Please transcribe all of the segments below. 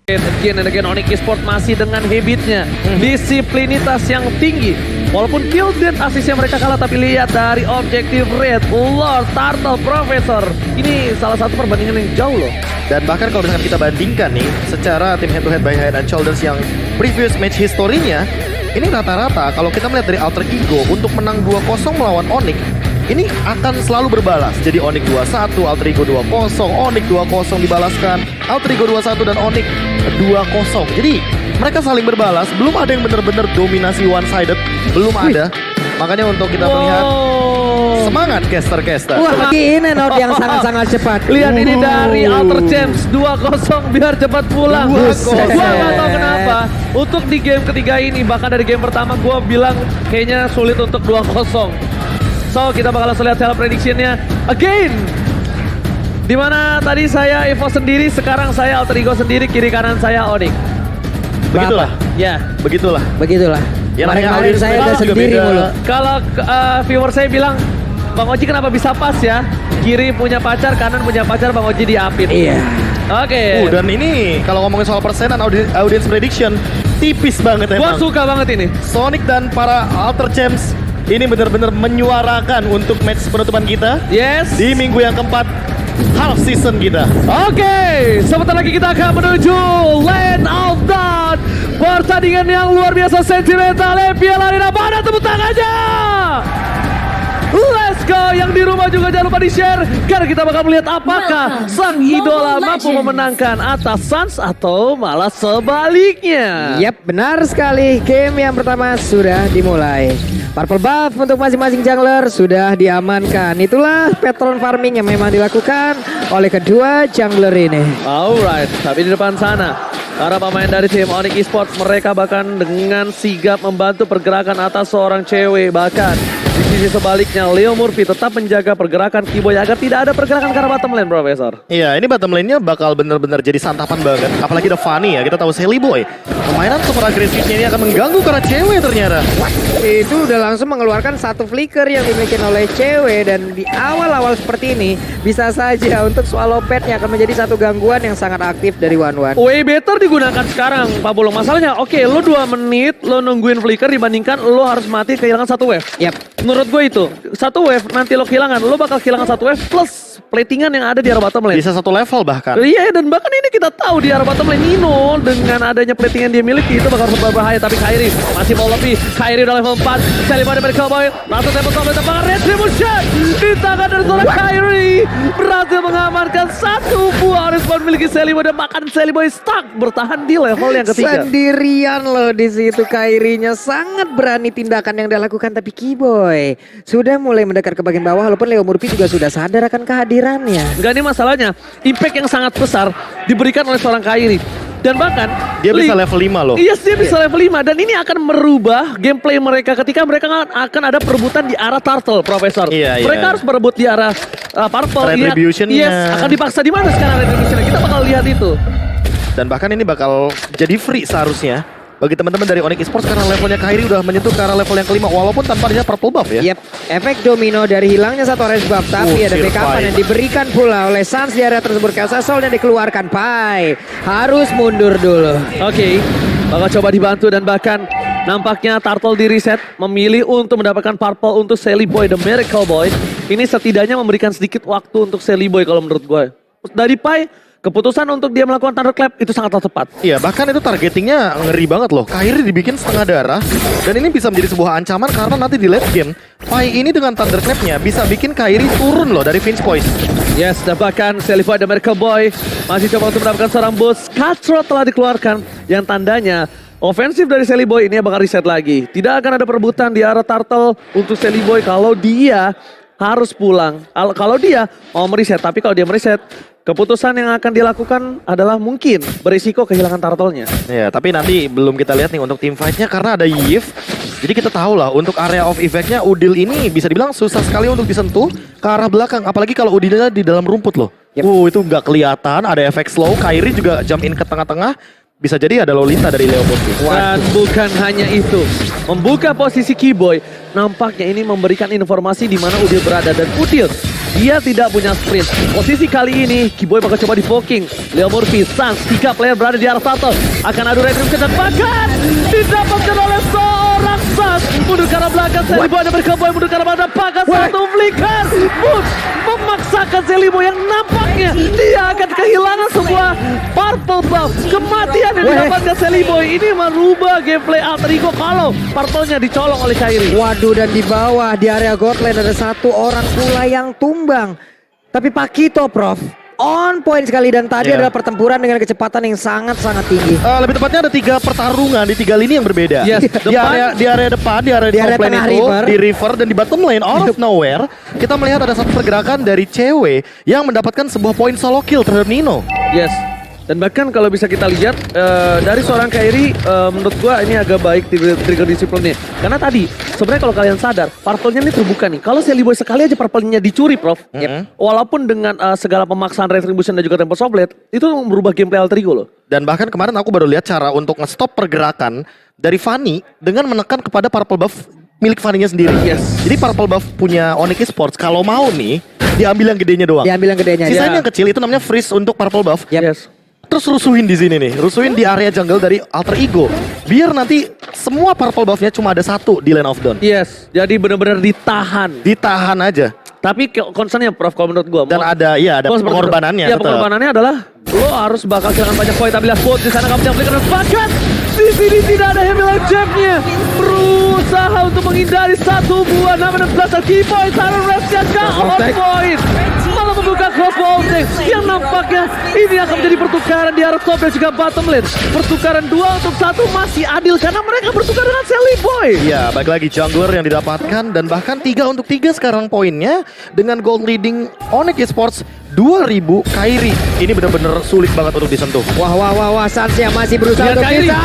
Again and again, Onyx Esports masih dengan habitnya, disiplinitas yang tinggi. Walaupun kill dan asisnya mereka kalah, tapi lihat dari objektif rate, Lord, Turtle, Professor. Ini salah satu perbandingan yang jauh loh. Dan bahkan kalau misalkan kita bandingkan nih, secara tim head to head by Head and Shoulders yang previous match historinya, ini rata-rata kalau kita melihat dari Alter Ego untuk menang 2-0 melawan Onyx, ini akan selalu berbalas. Jadi Onyx 2-1, Alter Ego 2-0, Onyx 2-0 dibalaskan, Alter Ego 2-1 dan Onyx 2-0. Jadi mereka saling berbalas, belum ada yang benar-benar dominasi one sided, belum ada. Makanya untuk kita melihat semangat caster-caster. Wah, ini note yang sangat-sangat cepat. Lihat ini dari Alter James 2-0 biar cepat pulang. Gua gak tahu kenapa. Untuk di game ketiga ini, bahkan dari game pertama gua bilang kayaknya sulit untuk 2-0. So kita bakal langsung lihat hasil prediction-nya again. Dimana tadi saya Evo sendiri, sekarang saya Alter Ego sendiri, kiri kanan saya Onyx. Begitulah. Ya, Begitulah. Begitulah. Ya, Kemarin saya udah juga sendiri beda. mulu. kalau viewer saya bilang, Bang Oji kenapa bisa pas ya? Kiri punya pacar, kanan punya pacar, Bang Oji diapit. Iya. Oke. Dan ini kalau ngomongin soal persenan audience prediction, tipis banget Gua emang. suka banget ini. Sonic dan para Alter Champs ini benar-benar menyuarakan untuk match penutupan kita Yes. di minggu yang keempat half season kita. Oke, sebentar lagi kita akan menuju Land of Dawn. Pertandingan yang luar biasa sentimental, Piala Arena. Mana tepuk tangannya? Let's go, yang di rumah juga jangan lupa di-share karena kita bakal melihat apakah sang idola mampu memenangkan atas Suns atau malah sebaliknya. Yap, benar sekali. Game yang pertama sudah dimulai. Purple buff untuk masing-masing jungler sudah diamankan. Itulah pattern farming yang memang dilakukan oleh kedua jungler ini. Alright, tapi di depan sana para pemain dari tim Onyx Esports, mereka bahkan dengan sigap membantu pergerakan atas seorang cewek. Bahkan di sisi sebaliknya, Leo Murphy tetap menjaga pergerakan Kiboy agar tidak ada pergerakan ke arah bottom lane, Profesor. Iya, ini bottom lane-nya bakal benar-benar jadi santapan banget. Apalagi ada Fanny ya, kita tahu Sally Boy. Permainan super agresifnya ini akan mengganggu karena cewek ternyata. Itu udah langsung mengeluarkan satu flicker yang dimiliki oleh cewek. Dan di awal-awal seperti ini bisa saja untuk swallow petnya akan menjadi satu gangguan yang sangat aktif dari One. Way better digunakan sekarang, Pak Bolong. Masalahnya, oke, lo 2 menit, lo nungguin flicker dibandingkan lo harus mati kehilangan 1 wave. Yap. Menurut gue itu, 1 wave nanti lo kehilangan, lo bakal kehilangan 1 wave plus platingan yang ada di arah bottom lane. Bisa satu level bahkan. Iya, dan bahkan ini kita tahu di arah bottom lane Nino dengan adanya platingan dia miliki itu bakal berbahaya. Tapi Kairi masih mau lebih. Kairi udah level 4. Sally Boy dari Cowboy langsung tembak sampai tepat retribution di tangan dari seorang Kairi, berhasil mengamankan 1 buah respon miliki Sally Boy dan bahkan Sally Boy stuck bertahan di level yang ketiga. Sendirian loh di situ. Kairinya sangat berani tindakan yang dia lakukan, tapi Kiboy sudah mulai mendekat ke bagian bawah walaupun Leo Murphy juga sudah sadar akan kehadirannya. Enggak, ini masalahnya impact yang sangat besar diberikan oleh seorang Kairi. Dan bahkan Dia bisa level 5 loh. Yes, dia bisa level 5 dan ini akan merubah gameplay mereka ketika mereka akan ada perebutan di arah Turtle, Profesor. Iya, Mereka iya. harus berebut di arah Purple. Retribution-nya. Yes, akan dipaksa di mana sekarang Retribution? Kita bakal lihat itu. Dan bahkan ini bakal jadi free seharusnya bagi teman-teman dari Onyx Esports karena levelnya Kairi udah menyentuh ke arah level yang kelima walaupun tanpa adanya purple buff ya. Yep, efek domino dari hilangnya satu orange buff, tapi ada Sheer backupan fight. yang diberikan pula oleh Suns di area tersebut. Chaos Assault yang dikeluarkan, Pai harus mundur dulu. Oke, bakal coba dibantu dan bahkan nampaknya Turtle di reset memilih untuk mendapatkan purple untuk Sally Boy, The Miracle Boy. Ini setidaknya memberikan sedikit waktu untuk Sally Boy kalau menurut gue. Dari Pai, keputusan untuk dia melakukan thunderclap itu sangat tepat. Iya, bahkan itu targetingnya ngeri banget loh. Kairi dibikin setengah darah dan ini bisa menjadi sebuah ancaman karena nanti di late game Pai ini dengan thunderclapnya bisa bikin Kairi turun loh dari Finch Point. Yes, dan bahkan Sally Boy dan Miracle Boy masih coba untuk mendapatkan seorang boost. Cutthroat telah dikeluarkan yang tandanya ofensif dari Sally Boy ini bakal reset lagi. Tidak akan ada perebutan di arah Turtle untuk Sally Boy kalau dia harus pulang. Kalau dia mau mereset, tapi kalau dia mereset, keputusan yang akan dilakukan adalah mungkin berisiko kehilangan turtle-nya. Ya, tapi nanti belum kita lihat nih untuk team fight-nya karena ada Yves. Jadi kita tahu lah untuk area of effect-nya Udil ini bisa dibilang susah sekali untuk disentuh ke arah belakang. Apalagi kalau Udilnya di dalam rumput loh. Yep. Itu nggak kelihatan, ada efek slow. Kairi juga jump in ke tengah-tengah. Bisa jadi ada Lolita dari Leo Murphy. Dan bukan hanya itu, membuka posisi Kiboy, nampaknya ini memberikan informasi di mana Udil berada dan Udil Dia tidak punya sprint. Posisi kali ini, Kiboy bakal coba di poking. Leo Murphy, Sans, 3 player berada di arah satu. Akan adu retribution dan bahkan didapatkan oleh seorang Sans. Mundur ke arah belakang, Celiboy ada berkeboy. Mundur ke arah belakang, bahkan satu flicker. Moves memaksakan Celiboy yang nampaknya dia akan kehilangan sebuah purple buff. Kematian yang didapatkan Celiboy ini merubah gameplay Alter Ego kalau purple-nya dicolong oleh Kairi. Waduh, dan di bawah di area god lane ada satu orang pula yang tumbang. Tapi Pakito, Prof, on point sekali dan tadi Iya. adalah pertempuran dengan kecepatan yang sangat-sangat tinggi. Lebih tepatnya ada 3 pertarungan di 3 lini yang berbeda. Yes, Di area depan, di area Di area top lane tengah itu, river. di river dan di bottom lane out of nowhere, kita melihat ada satu pergerakan dari cewek yang mendapatkan sebuah poin solo kill terhadap Nino. Yes. Dan bahkan kalau bisa kita lihat dari seorang Kairi, menurut gua ini agak baik trigger disiplinnya. Karena tadi sebenarnya kalau kalian sadar, purple-nya ini terbuka nih. Kalau Celiboy sekali aja purple-nya dicuri, Prof. Walaupun dengan segala pemaksaan retribution dan juga Tempest of Blade, itu merubah gameplay Alter Ego loh. Dan bahkan kemarin aku baru lihat cara untuk nge-stop pergerakan dari Fanny dengan menekan kepada purple buff milik Fanny-nya sendiri. Yes. Jadi purple buff punya Onyx Esports kalau mau nih diambil yang gedenya doang. Diambil yang gedenya. Sisanya Ya. yang kecil itu namanya freeze untuk purple buff. Yep. Yes. Terus rusuhin di sini nih, rusuhin di area jungle dari Alter Ego. Biar nanti semua purple buff-nya cuma ada satu di Lane of Dawn. Yes. Jadi benar-benar ditahan. Ditahan aja. Tapi concernnya, Prof, kalau menurut gua. Dan ada Kalau seperti pengorbanannya. itu. Ya, tetap. pengorbanannya adalah lo harus bakal kehilangan banyak poin. Tapi lihat spot di sana kamu yang flicker. Bahkan di sini tidak ada heavy life jab-nya. Berusaha untuk menghindari satu buah nama dan belasan key point. Siren Rest-nya on point. Malah membuka cross bolting yang nampaknya ini akan menjadi pertukaran di arah top dan juga bottom lane. Pertukaran 2 untuk 1 masih adil karena mereka bertukar dengan Celiboy. Iya, baik lagi jungler yang didapatkan dan bahkan 3 untuk 3 sekarang poinnya dengan gold leading Onyx Esports 2000 Kairi. Ini benar-benar sulit banget untuk disentuh. Wah, Sans yang masih berusaha Lihat untuk Kairi. bisa.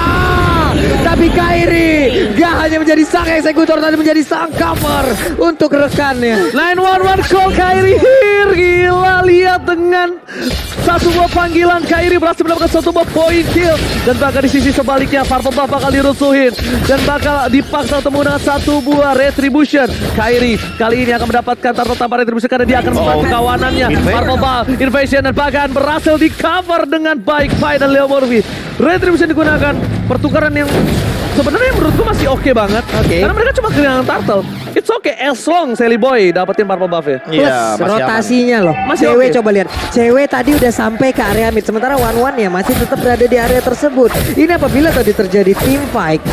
Tapi Kairi gak hanya menjadi sang eksekutor, tapi menjadi sang cover untuk rekannya. 911 call Kairi here. Gila, lihat dengan satu buah panggilan Kairi berhasil mendapatkan satu buah point kill. Dan bahkan di sisi sebaliknya Purple Buff bakal dirusuhin dan bakal dipaksa untuk menggunakan satu buah retribution. Kairi kali ini akan mendapatkan target tanpa retribution karena dia akan membantu kawanannya. Purple Buff, invasion dan bahkan berhasil di cover dengan baik Pai dan Leo Murphy. Retribution digunakan, pertukaran yang sebenarnya menurut gue masih oke banget. Oke. Karena mereka cuma kehilangan turtle. It's okay as long Celiboy dapetin purple buff ya. Plus Iya, masih aman. rotasinya loh. Masih Cewek oke. coba lihat. Cewek tadi udah sampai ke area mid. Sementara one ya masih tetap berada di area tersebut. Ini apabila tadi terjadi team fight.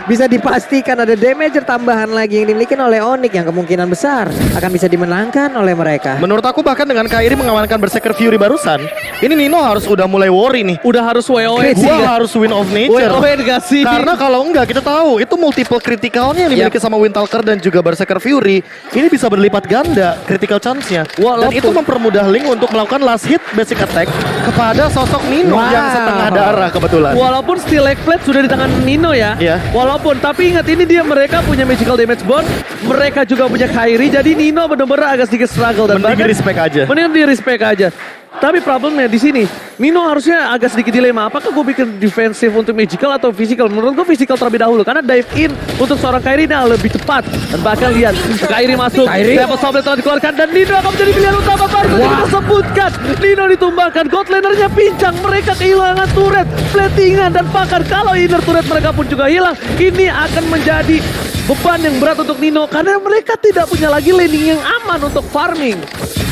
Bisa dipastikan ada damager tambahan lagi yang dimiliki oleh Onyx yang kemungkinan besar akan bisa dimenangkan oleh mereka. Menurut aku bahkan dengan Kairi mengamankan Berserker Fury barusan, ini Nino harus udah mulai worry nih. Udah harus WoE sih. Gua harus win of nature. WoE gak sih? Karena kalau enggak kita tahu itu multiple critical-nya yang dimiliki sama Windtalker dan juga Berserker Fury. Ini bisa berlipat ganda critical chance-nya. Dan Walaupun- itu mempermudah Link untuk melakukan last hit basic attack kepada sosok Nino Wow. yang setengah darah kebetulan. Walaupun Steel Egg Plate sudah di tangan Nino ya. Iya. Walaupun, tapi ingat ini mereka punya magical damage bond. Mereka juga punya Kairi. Jadi Nino bener-bener agak sedikit struggle. Dan Mending bahkan- respect aja. Mendingan di respect aja. Tapi problemnya di sini, Nino harusnya agak sedikit dilema. Apakah gue bikin defensif untuk magical atau physical? Menurut gue physical terlebih dahulu. Karena dive in untuk seorang Kairi ini lebih tepat. Dan bahkan lihat, Kairi masuk. Level Soblade telah dikeluarkan. Dan Nino akan menjadi pilihan utama. Baru saja kita sebutkan. Nino ditumbangkan. God lanernya pincang. Mereka kehilangan turret. Platingan. Dan bahkan kalau inner turret mereka pun juga hilang. Ini akan menjadi beban yang berat untuk Nino. Karena mereka tidak punya lagi laning yang aman untuk farming.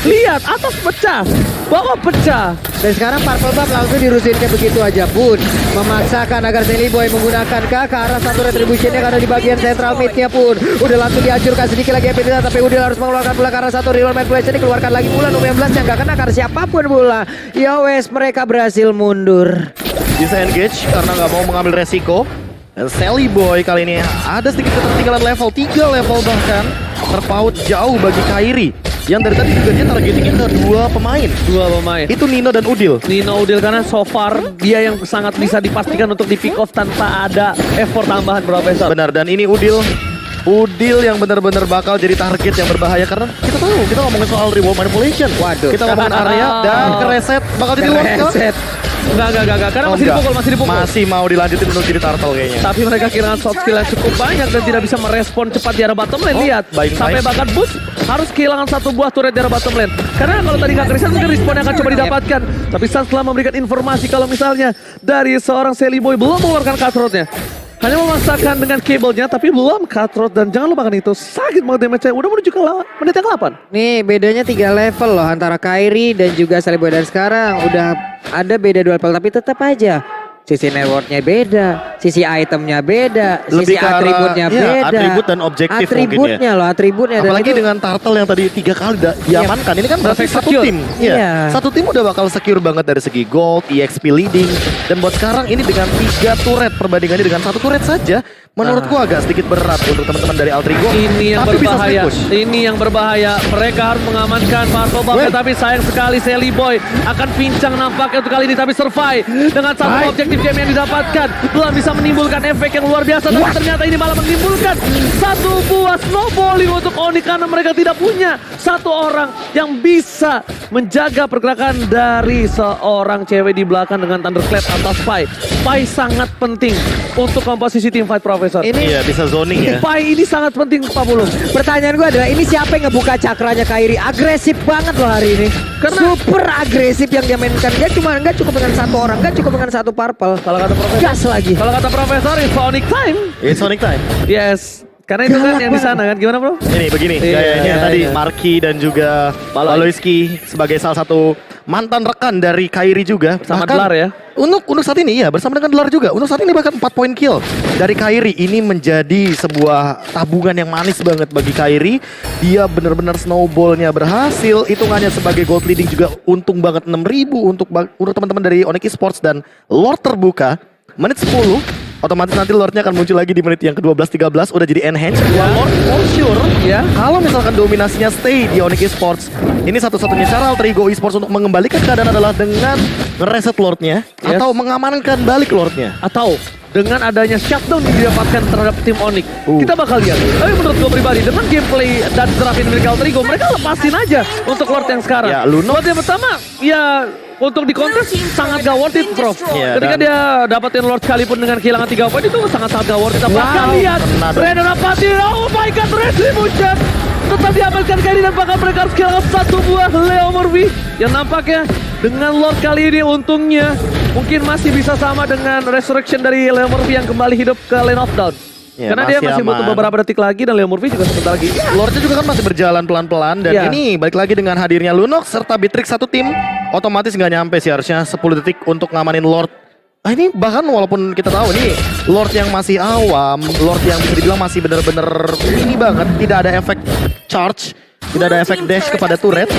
Lihat, atas pecah. Bawah pecah. Dan sekarang Purple Buff langsung dirusin kayak begitu aja pun. Memaksakan agar Celiboy menggunakan ke arah satu retributionnya karena di bagian central midnya pun. Udah langsung dihancurkan sedikit lagi Epidina. Tapi Udil harus mengeluarkan pula ke arah satu real manipulation. Dikeluarkan lagi pula Num 11 yang gak kena karena siapapun pula. Ya wes, mereka berhasil mundur. Bisa engage karena nggak mau mengambil resiko. Dan Celiboy kali ini ada sedikit ketertinggalan level 3 level bahkan terpaut jauh bagi Kairi. Yang dari tadi juga dia targetingnya ke dua pemain. Dua pemain. Itu Nino dan Udil. Nino Udil karena so far dia yang sangat bisa dipastikan untuk di pick off tanpa ada effort tambahan Profesor. Benar, dan ini Udil yang benar-benar bakal jadi target yang berbahaya karena kita tahu kita ngomongin soal reward manipulation. Waduh. Kita ngomongin area dan kereset bakal jadi lock. Reset. Enggak. Karena masih dipukul, masih dipukul. Masih mau dilanjutin untuk jadi turtle kayaknya. Tapi mereka kehilangan soft skill yang cukup banyak dan tidak bisa merespon cepat di arah bottom lane. Lihat, baik. sampai bahkan boost harus kehilangan satu buah turret di arah bottom lane. Karena kalau tadi Kak Krisan mungkin respawn yang akan coba didapatkan. Tapi Sans telah memberikan informasi kalau misalnya dari seorang Sally Boy belum mengeluarkan cutthroat-nya. Hanya memaksakan dengan kabelnya tapi belum cutthroat dan jangan lupakan itu sakit banget damage-nya. Udah menuju ke menit yang ke-8. Nih bedanya 3 level loh antara Kairi dan juga Sally Boy. Dan sekarang udah ada beda 2 level tapi tetap aja sisi networknya beda, sisi itemnya beda, Lebih sisi ke arah, atributnya ya, beda. atribut dan objektif mungkin atributnya ya. loh, atributnya. Dan Apalagi itu dengan turtle yang tadi 3 kali diamankan. Ini kan berarti Perfect satu secure. tim. Iya. Satu tim udah bakal secure banget dari segi gold, EXP leading. Dan buat sekarang ini dengan 3 turret perbandingannya dengan 1 turret saja. Menurutku agak sedikit berat untuk teman-teman dari Altrigo. Ini yang tapi bisa berbahaya. split push. Ini yang berbahaya. Mereka harus mengamankan Purple Buff. Well. Tapi sayang sekali Sally Boy akan pincang nampaknya untuk kali ini. Tapi survive dengan satu Baik. objektif game yang didapatkan. Belum bisa menimbulkan efek yang luar biasa. Tapi ternyata ini malah menimbulkan satu buah snowballing untuk Onyx. Karena mereka tidak punya satu orang yang bisa menjaga pergerakan dari seorang cewek di belakang dengan Thunderclap atas Pai. Pai sangat penting untuk komposisi tim fight Profesor. Ini Iya, bisa zoning ya. Pai ini sangat penting Pak Pulung. pertanyaan gue adalah ini siapa yang ngebuka cakranya Kairi? Agresif banget loh hari ini. Karena- super agresif yang dia mainkan. Dia cuma nggak cukup dengan satu orang, nggak cukup dengan satu purple. Kalau kata Profesor, Gas lagi. Kalau kata Profesor, it's Sonic time. It's Sonic time. Yes. Karena itu kan Galak yang di sana kan. Gimana bro? Ini begini Iya, gayanya iya, tadi iya. Marky dan juga Baloiski sebagai salah satu mantan rekan dari Kairi juga. Sama Bahkan Dlar ya. Untuk saat ini ya bersama dengan Dlar juga. Untuk saat ini bahkan 4 poin kill dari Kairi. Ini menjadi sebuah tabungan yang manis banget bagi Kairi. Dia benar-benar snowballnya berhasil. Hitungannya sebagai gold leading juga untung banget 6.000 untuk teman-teman dari Onyx Esports dan Lord terbuka. Menit 10. Otomatis nanti Lordnya akan muncul lagi di menit yang ke-12-13. Udah jadi enhance. Ya. Lord for sure. Ya. Kalau misalkan dominasinya stay di Onyx Esports, ini satu-satunya cara Altrigo Esports untuk mengembalikan keadaan adalah dengan ngereset Lordnya Yes. atau mengamankan balik Lordnya. Atau dengan adanya shutdown yang didapatkan terhadap tim Onyx, kita bakal lihat. Tapi menurut gue pribadi, dengan gameplay dan draft ini mereka Altrigo, mereka lepasin aja untuk Lord yang sekarang. Ya, Luno. Buat yang pertama, ya untuk di kontes sangat gak worth it, Prof. Iya, Ketika dan- dia dapetin Lord sekalipun dengan kehilangan 3 poin itu sangat-sangat gak worth it. Bahkan Wow, lihat, kena dong. Brandon Apati, oh my god, Retribution tetap diamankan kali dan bahkan mereka harus kehilangan satu buah Leo Murphy yang nampaknya dengan Lord kali ini untungnya mungkin masih bisa sama dengan Resurrection dari Leo Murphy yang kembali hidup ke Lane of Down. Ya, Karena dia masih masih butuh aman. beberapa detik lagi dan Leo Murphy juga sebentar lagi. Lordnya juga kan masih berjalan pelan-pelan dan Iya. ini balik lagi dengan hadirnya Lunox serta Bitrix satu tim, otomatis nggak nyampe sih harusnya 10 detik untuk ngamanin Lord. Ah ini bahkan walaupun kita tahu nih Lord yang masih awam, Lord yang bisa dibilang masih bener-bener ini banget, tidak ada efek charge, tidak ada efek dash kepada turret,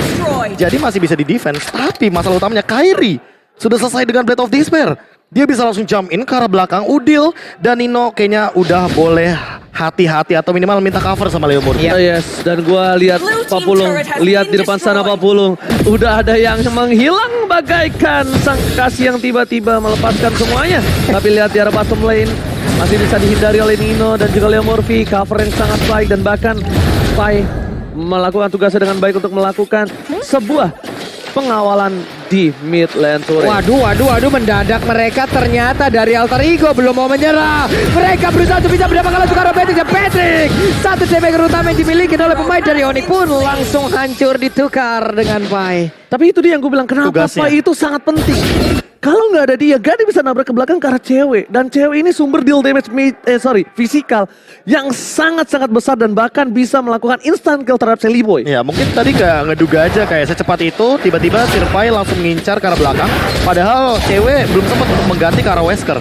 jadi masih bisa di defense. Tapi masalah utamanya Kairi sudah selesai dengan Blade of Despair. Dia bisa langsung jump in ke arah belakang. Udil dan Nino kayaknya udah boleh hati-hati atau minimal minta cover sama Leo Murphy. Yes, dan gua lihat Pak Pulung, lihat di depan sana Pak Pulung, udah ada yang menghilang bagaikan sang kasih yang tiba-tiba melepaskan semuanya. Tapi lihat di arah bottom lane masih bisa dihindari oleh Nino dan juga Leo Murphy, cover yang sangat baik dan bahkan Pai melakukan tugasnya dengan baik untuk melakukan sebuah pengawalan di mid lane turret. Waduh, mendadak mereka ternyata dari Alter Ego belum mau menyerah. Mereka berusaha untuk bisa mendapatkan tukar Patrick dan Patrick. Satu damage utama yang dimiliki oleh pemain dari Onyx pun langsung hancur ditukar dengan Pai. Tapi itu dia yang gue bilang, kenapa Tugasnya. Pai itu sangat penting. Kalau nggak ada dia, Gani bisa nabrak ke belakang ke arah cewek. Dan cewek ini sumber deal damage fisikal yang sangat-sangat besar dan bahkan bisa melakukan instant kill terhadap Sally Boy. Ya mungkin tadi gak ngeduga aja kayak secepat itu tiba-tiba Sirpai langsung ngincar ke arah belakang. Padahal cewek belum sempat untuk mengganti ke arah Wesker.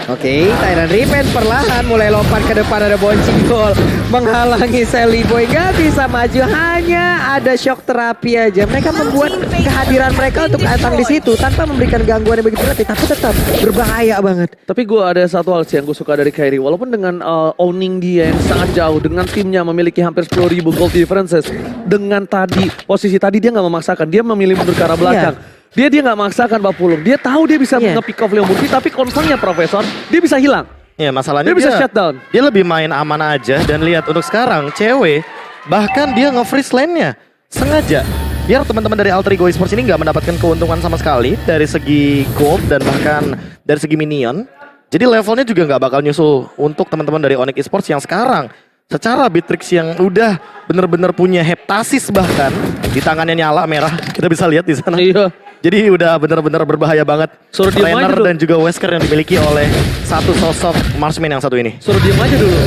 Oke, Tyrant Revenge perlahan mulai lompat ke depan, ada bouncing ball menghalangi Sally Boy, gak bisa maju, hanya ada shock terapi aja. Mereka membuat kehadiran mereka untuk datang di situ tanpa memberikan gangguan yang begitu berarti, tapi tetap berbahaya banget. Tapi gue ada satu hal sih yang gue suka dari Kairi. Walaupun dengan owning dia yang sangat jauh, dengan timnya memiliki hampir 10.000 gold differences, dengan tadi posisi tadi dia nggak memaksakan, dia memilih mundur ke arah belakang. Dia nggak maksakan Pak Pulung. Dia tahu dia bisa nge-pick off Leo Murphy, tapi concernnya Profesor, dia bisa hilang. Ya masalahnya Dia bisa shutdown. Dia lebih main aman aja dan lihat untuk sekarang cewek bahkan dia nge-freeze lane-nya sengaja. biar teman-teman dari Alter Ego Esports ini nggak mendapatkan keuntungan sama sekali dari segi gold dan bahkan dari segi minion. Jadi levelnya juga nggak bakal nyusul untuk teman-teman dari Onyx Esports yang sekarang secara Bitrix yang udah bener-bener punya heptasis, bahkan di tangannya nyala merah, kita bisa lihat di sana. Iya. Jadi udah bener-bener berbahaya banget. Suruh diem aja Trainer dulu. dan juga Wesker yang dimiliki oleh satu sosok marksman yang satu ini. Suruh diem aja dulu.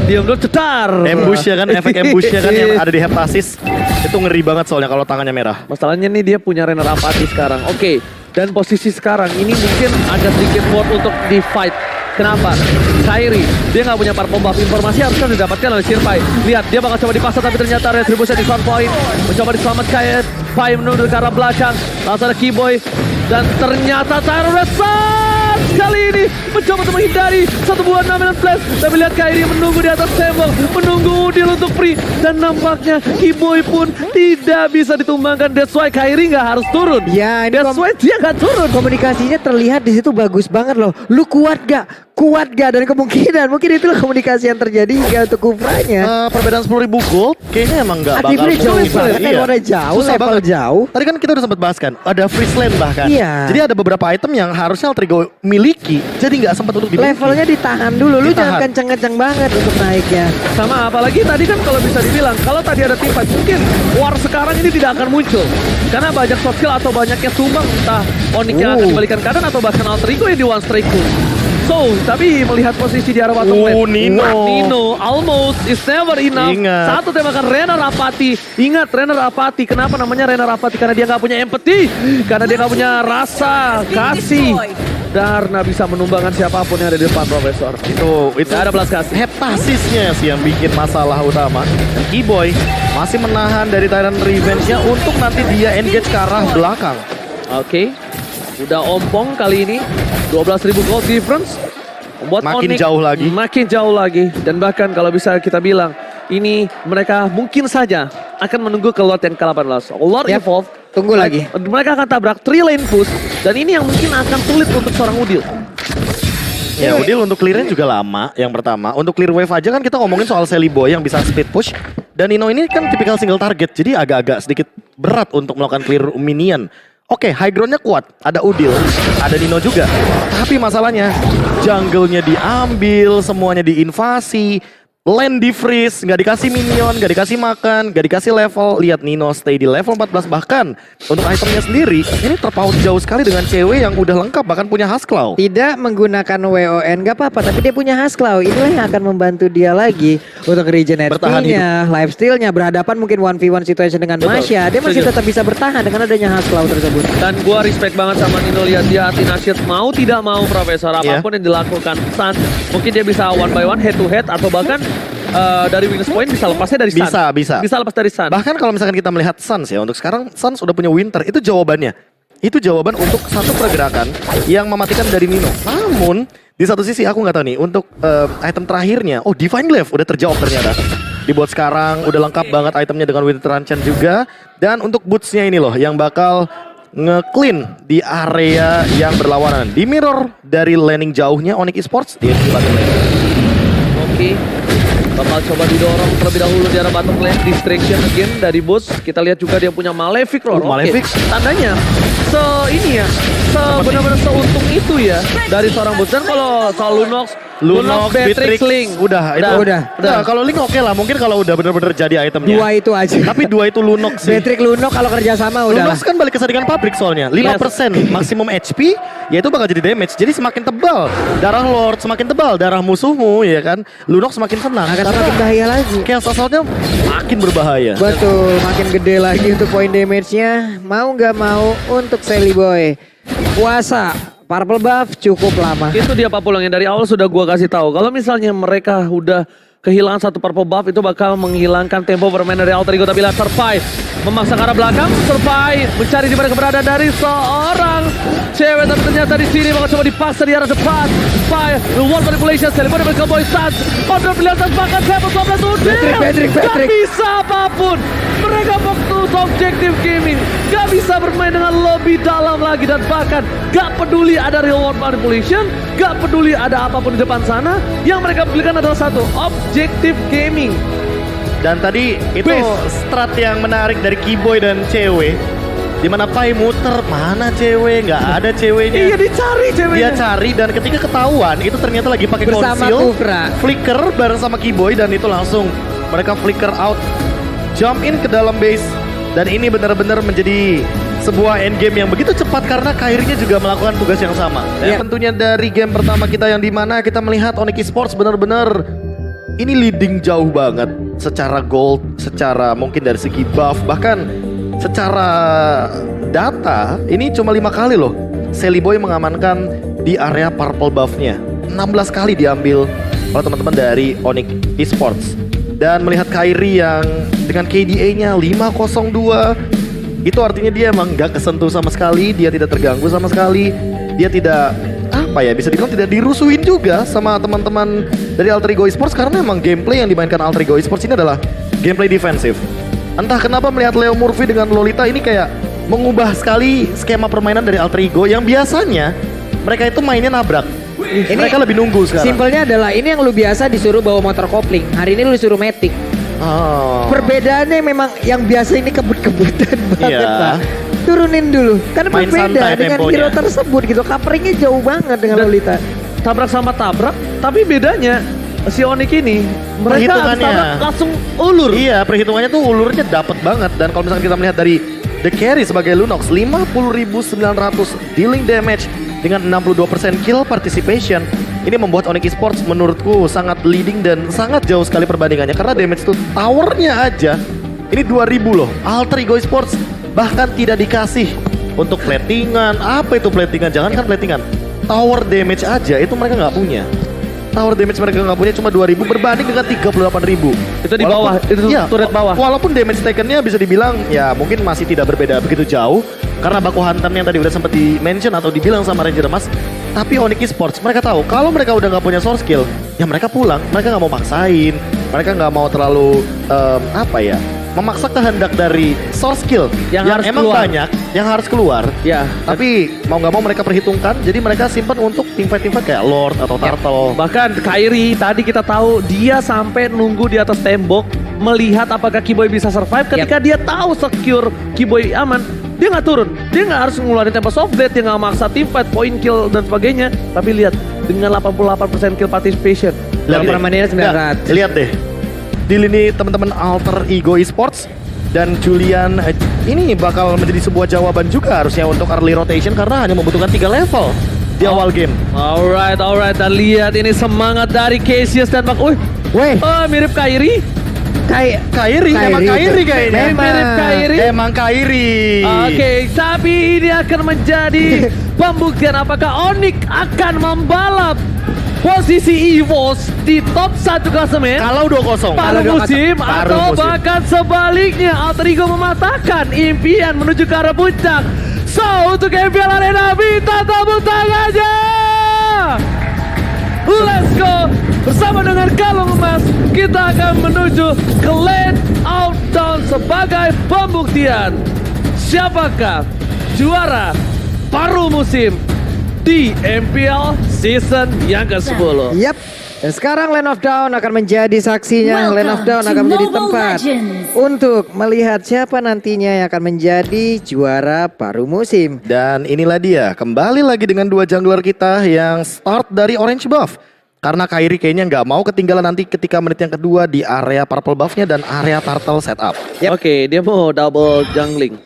Diem dulu, cetar. Ambush ya kan, efek ambush ya kan yang ada di heptasis. Itu ngeri banget soalnya kalau tangannya merah. Masalahnya nih dia punya Renner apati sekarang. Oke, dan posisi sekarang ini mungkin agak sedikit board untuk di fight. Kenapa? Kairi, dia nggak punya purple buff. Informasi harusnya didapatkan oleh Sirpai. Lihat, dia bakal coba dipasang tapi ternyata Retribution di front point. Mencoba diselamatkan, Pai menuju ke arah belakang. Langsung ada Keyboy. Dan ternyata Tyresan kali ini mencoba untuk menghindari satu buah dominant flash. Tapi lihat Kairi menunggu di atas tembok, menunggu Udil untuk free. Dan nampaknya Keyboy pun tidak bisa ditumbangkan. That's why Kairi nggak harus turun. Ya, ini That's why dia nggak turun. komunikasinya terlihat di situ bagus banget loh. Lu kuat gak? Kuat gak? Dan kemungkinan mungkin itulah komunikasi yang terjadi hingga untuk Kufranya. Perbedaan 10.000 gold kayaknya emang nggak bakal Achievement-nya jauh mungkin. banget, Iya. levelnya jauh, Susah level banget. jauh. Tadi kan kita udah sempat bahas kan, ada freeze lane bahkan. Iya. Jadi ada beberapa item yang harusnya Alter Ego miliki, jadi nggak sempat untuk dimiliki. Levelnya ditahan dulu, lu Ditahan. jangan kenceng-kenceng banget untuk naiknya. Sama apalagi tadi kan kalau bisa dibilang kalau tadi ada tim fight mungkin war sekarang ini tidak akan muncul karena banyak soft skill atau banyaknya sumbang entah Onyx yang akan dibalikan kanan atau bahkan Alter Ego yang di one strike pun. So, tapi melihat posisi di arah bottom lane. Nino almost is never enough. Ingat. Satu tembakan Renner apati. Ingat Renner apati. Kenapa namanya Renner apati? Karena dia nggak punya empathy. Karena dia nggak punya rasa kasih. Darna bisa menumbangkan siapapun yang ada di depan Profesor. Itu Nggak ada belas kasih. heptasisnya sih yang bikin masalah utama. Dan Keyboy masih menahan dari Tyrant Revenge-nya untuk nanti dia engage ke arah belakang. Oke. Udah ompong kali ini 12.000 gold difference. Membuat Makin Onyx jauh lagi. Makin jauh lagi. Dan bahkan kalau bisa kita bilang ini mereka mungkin saja akan menunggu ke Lord yang ke-18. Lord Yap, Evolve. tunggu lagi. Mereka akan tabrak 3 lane push. Dan ini yang mungkin akan sulit untuk seorang Udil. Ya Udil untuk clear-nya juga lama yang pertama. Untuk clear wave aja kan kita ngomongin soal Sally Boy yang bisa speed push. Dan Nino ini kan tipikal single target. Jadi agak-agak sedikit berat untuk melakukan clear minion. Oke, high ground-nya kuat. Ada Udil, ada Nino juga. Tapi masalahnya, jungle-nya diambil, semuanya diinvasi. Lane di freeze, nggak dikasih minion, nggak dikasih makan, nggak dikasih level. Lihat Nino stay di level 14 bahkan. Untuk itemnya sendiri, ini terpaut jauh sekali dengan cewek yang udah lengkap, bahkan punya Husklaw. Tidak menggunakan WON gak apa-apa, tapi dia punya Husklaw. Inilah yang akan membantu dia lagi untuk regen Bertahan HP-nya, lifesteal-nya, berhadapan mungkin 1v1 situation dengan Betul, Masya. Dia masih setuju. tetap bisa bertahan dengan adanya Husklaw tersebut. Dan gua respect banget sama Nino, lihat dia hati nasyid mau tidak mau Profesor apapun yang dilakukan Sun, mungkin dia bisa one by one head to head atau bahkan dari weakness point bisa lepasnya dari Sun. Bisa Bisa lepas dari Sun. Bahkan kalau misalkan kita melihat Suns ya, untuk sekarang Suns udah punya Winter, itu jawabannya. Itu jawaban untuk satu pergerakan yang mematikan dari Nino. Namun, di satu sisi aku nggak tahu nih, untuk item terakhirnya, oh Divine Glaive udah terjawab ternyata. Dibuat sekarang, udah lengkap banget itemnya dengan Winter Enchant juga. Dan untuk boots-nya ini loh, yang bakal nge-clean di area yang berlawanan. Di mirror dari laning jauhnya Onyx Esports, dia di bottom lane. Oke. Bakal coba didorong terlebih dahulu di arah bottom lane. Distraction again dari Boots. Kita lihat juga dia punya Malefic Roar. Oke. Malefic. Tandanya ini ya, benar-benar seuntung itu ya dari seorang Boots. Dan kalau soal Lunox, Beatrix, Link. Udah. Nah, kalau Link oke lah, mungkin kalau udah bener-bener jadi itemnya. Dua itu aja. Tapi dua itu Lunox sih. Patrick Lunox kalau kerjasama udah. Lunox kan balik ke saringan pabrik soalnya. 5% maksimum HP, ya itu bakal jadi damage. Jadi semakin tebal darah Lord, semakin tebal darah musuhmu ya kan. Lunox semakin senang. Akan semakin bahaya lagi. Chaos Assault-nya makin berbahaya. Betul, makin gede lagi untuk point damage-nya. Mau nggak mau untuk Sally Boy. Puasa, purple buff cukup lama. Itu dia Pak Pulang yang dari awal sudah gua kasih tahu. Kalau misalnya mereka udah kehilangan satu purple buff itu bakal menghilangkan tempo bermain dari Alter Ego. Tapi lihat Survive memaksa ke arah belakang. Survive mencari di mana keberadaan dari seorang cewek. Dan ternyata di sini bakal coba dipaksa di arah depan. Fire, the wall manipulation, Seliboy dengan Cowboy Suns. Order pilihan bahkan Seven 12 Udil. Patrick. Gak bisa apapun. Mereka fokus objektif gaming. Gak bisa bermain dengan lebih dalam lagi. Dan bahkan gak peduli ada real world manipulation. Gak peduli ada apapun di depan sana. Yang mereka pilihkan adalah satu, objektif gaming. Dan tadi itu Base. strat yang menarik dari Keyboy dan cewek. Dimana Pai muter, mana cewek? Nggak ada ceweknya. Iya dicari Dia ceweknya. cari dan ketika ketahuan itu ternyata lagi pakai Bersama conceal, Kufra. flicker bareng sama Keyboy dan itu langsung mereka flicker out, jump in ke dalam base dan ini benar-benar menjadi sebuah endgame yang begitu cepat karena Kairinya juga melakukan tugas yang sama. Dan Iya. tentunya dari game pertama kita yang dimana kita melihat Onyx Esports benar-benar ini leading jauh banget secara gold, secara mungkin dari segi buff, bahkan secara data ini cuma 5 kali loh Sally Boy mengamankan di area purple buffnya. 16 kali diambil oleh teman-teman dari Onyx Esports. Dan melihat Kairi yang dengan KDA-nya 502, itu artinya dia emang gak kesentuh sama sekali, dia tidak terganggu sama sekali, dia tidak apa ya bisa dibilang tidak dirusuhin juga sama teman-teman dari Alter Ego Esports karena emang gameplay yang dimainkan Alter Ego Esports ini adalah gameplay defensif. Entah kenapa melihat Leo Murphy dengan Lolita ini kayak mengubah sekali skema permainan dari Alter Ego yang biasanya mereka itu mainnya nabrak. Ini Mereka lebih nunggu sekarang. Simpelnya adalah ini yang lu biasa disuruh bawa motor kopling. Hari ini lu disuruh matic. Oh. Perbedaannya memang yang biasa ini kebut-kebutan banget Iya. Pak. Turunin dulu. Kan Main berbeda santai dengan temponya. hero tersebut gitu. Coveringnya jauh banget dengan Dan- Lolita. Tabrak sama tabrak, tapi bedanya si Onyx ini mereka habis Perhitungannya. tabrak langsung ulur. Iya, perhitungannya tuh ulurnya dapat banget dan kalau misalkan kita melihat dari The Carry sebagai Lunox 50.900 dealing damage dengan 62% kill participation. Ini membuat Onyx Esports menurutku sangat leading dan sangat jauh sekali perbandingannya karena damage tuh towernya aja ini 2000 loh. Alter Ego Esports bahkan tidak dikasih untuk platingan. Apa itu platingan? Jangankan platingan, tower damage aja itu mereka nggak punya. Tower damage mereka nggak punya cuma 2000 berbanding dengan 38.000. Itu di bawah, itu turret bawah. Walaupun damage takennya bisa dibilang ya mungkin masih tidak berbeda begitu jauh karena baku hantamnya yang tadi udah sempat di-mention atau dibilang sama Ranger Emas. Tapi Onyx Esports mereka tahu kalau mereka udah nggak punya source skill, ya mereka pulang. Mereka nggak mau maksain, mereka nggak mau terlalu apa ya, memaksa kehendak dari source skill Yang harus emang keluar. banyak, yang harus keluar. Ya, Tapi mau nggak mau mereka perhitungkan, jadi mereka simpan untuk teamfight kayak Lord atau Turtle. bahkan Kairi tadi kita tahu dia sampai nunggu di atas tembok melihat apakah Keyboy bisa survive. Ketika dia tahu secure Keyboy aman, dia nggak turun. Dia nggak harus ngeluarin tempo soft blade, dia nggak maksa teamfight, point kill dan sebagainya. Tapi lihat dengan 88% kill participation. Dalam deh. permainannya 900. Nggak, lihat deh. Di lini teman-teman Alter Ego Esports dan Julian ini bakal menjadi sebuah jawaban juga harusnya untuk early rotation karena hanya membutuhkan 3 level di awal game. Alright. Dan lihat ini semangat dari Cassius dan Bak. Weh, Mirip Kairi. Kairi, emang Kairi kayaknya. Memang. Mirip Kairi. Emang Kairi. Oke, tapi ini akan menjadi pembuktian apakah Onyx akan membalap posisi EVOS di top 1 klasemen Kalau 2-0. paruh musim Paruh atau musim. bahkan sebaliknya Alter Ego mematahkan impian menuju ke arah puncak. So, untuk MPL Arena minta tepuk tangannya. Let's go. Bersama dengan kalung emas kita akan menuju ke lane outdown sebagai pembuktian siapakah juara paruh musim di MPL season yang ke-10. Yap. Dan sekarang Lane of Dawn akan menjadi saksinya. Lane of Dawn Welcome akan to menjadi Mobile tempat Legends. untuk melihat siapa nantinya yang akan menjadi juara paruh musim. Dan inilah dia, kembali lagi dengan 2 jungler kita yang start dari orange buff. Karena Kairi kayaknya nggak mau ketinggalan nanti ketika menit yang kedua di area purple buffnya dan area turtle setup. Oke, dia mau double jungling.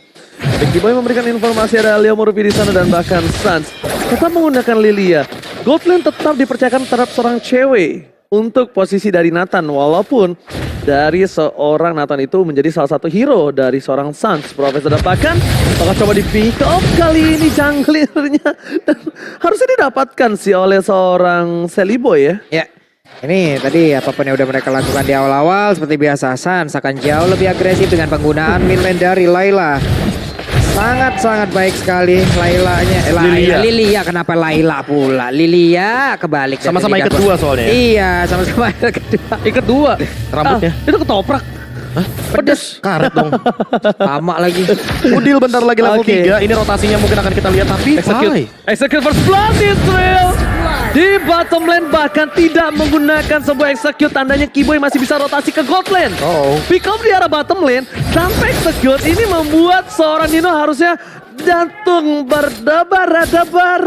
Becky Boy memberikan informasi ada Leo Murphy di sana dan bahkan Sans tetap menggunakan Lilia. Gold lane tetap dipercayakan terhadap seorang cewek untuk posisi dari Nathan, walaupun dari seorang Nathan itu menjadi salah satu hero dari seorang Sans. Profesor dan bahkan bakal coba di pick up kali ini junglernya dan harusnya didapatkan sih oleh seorang Sally Boy ya. Ya. Ini tadi apapun yang udah mereka lakukan di awal-awal seperti biasa Sans akan jauh lebih agresif dengan penggunaan mid lane dari Layla. Sangat-sangat baik sekali Lailanya. Lilia kenapa Layla pula? Lilia kebalik. Sama-sama dari ikut Dapur. dua soalnya ya. Iya, sama-sama ikut kedua. Ikat dua. Rambutnya. Itu ketoprak. Pedes. Karet dong. Sama lagi. Udil bentar lagi level Oke. 3. Ini rotasinya mungkin akan kita lihat. Tapi Execute first blood Israel. Di bottom lane bahkan tidak menggunakan sebuah execute. Tandanya Kiboy masih bisa rotasi ke gold lane. Pick up di arah bottom lane tanpa execute ini membuat seorang Nino harusnya jantung berdebar-debar.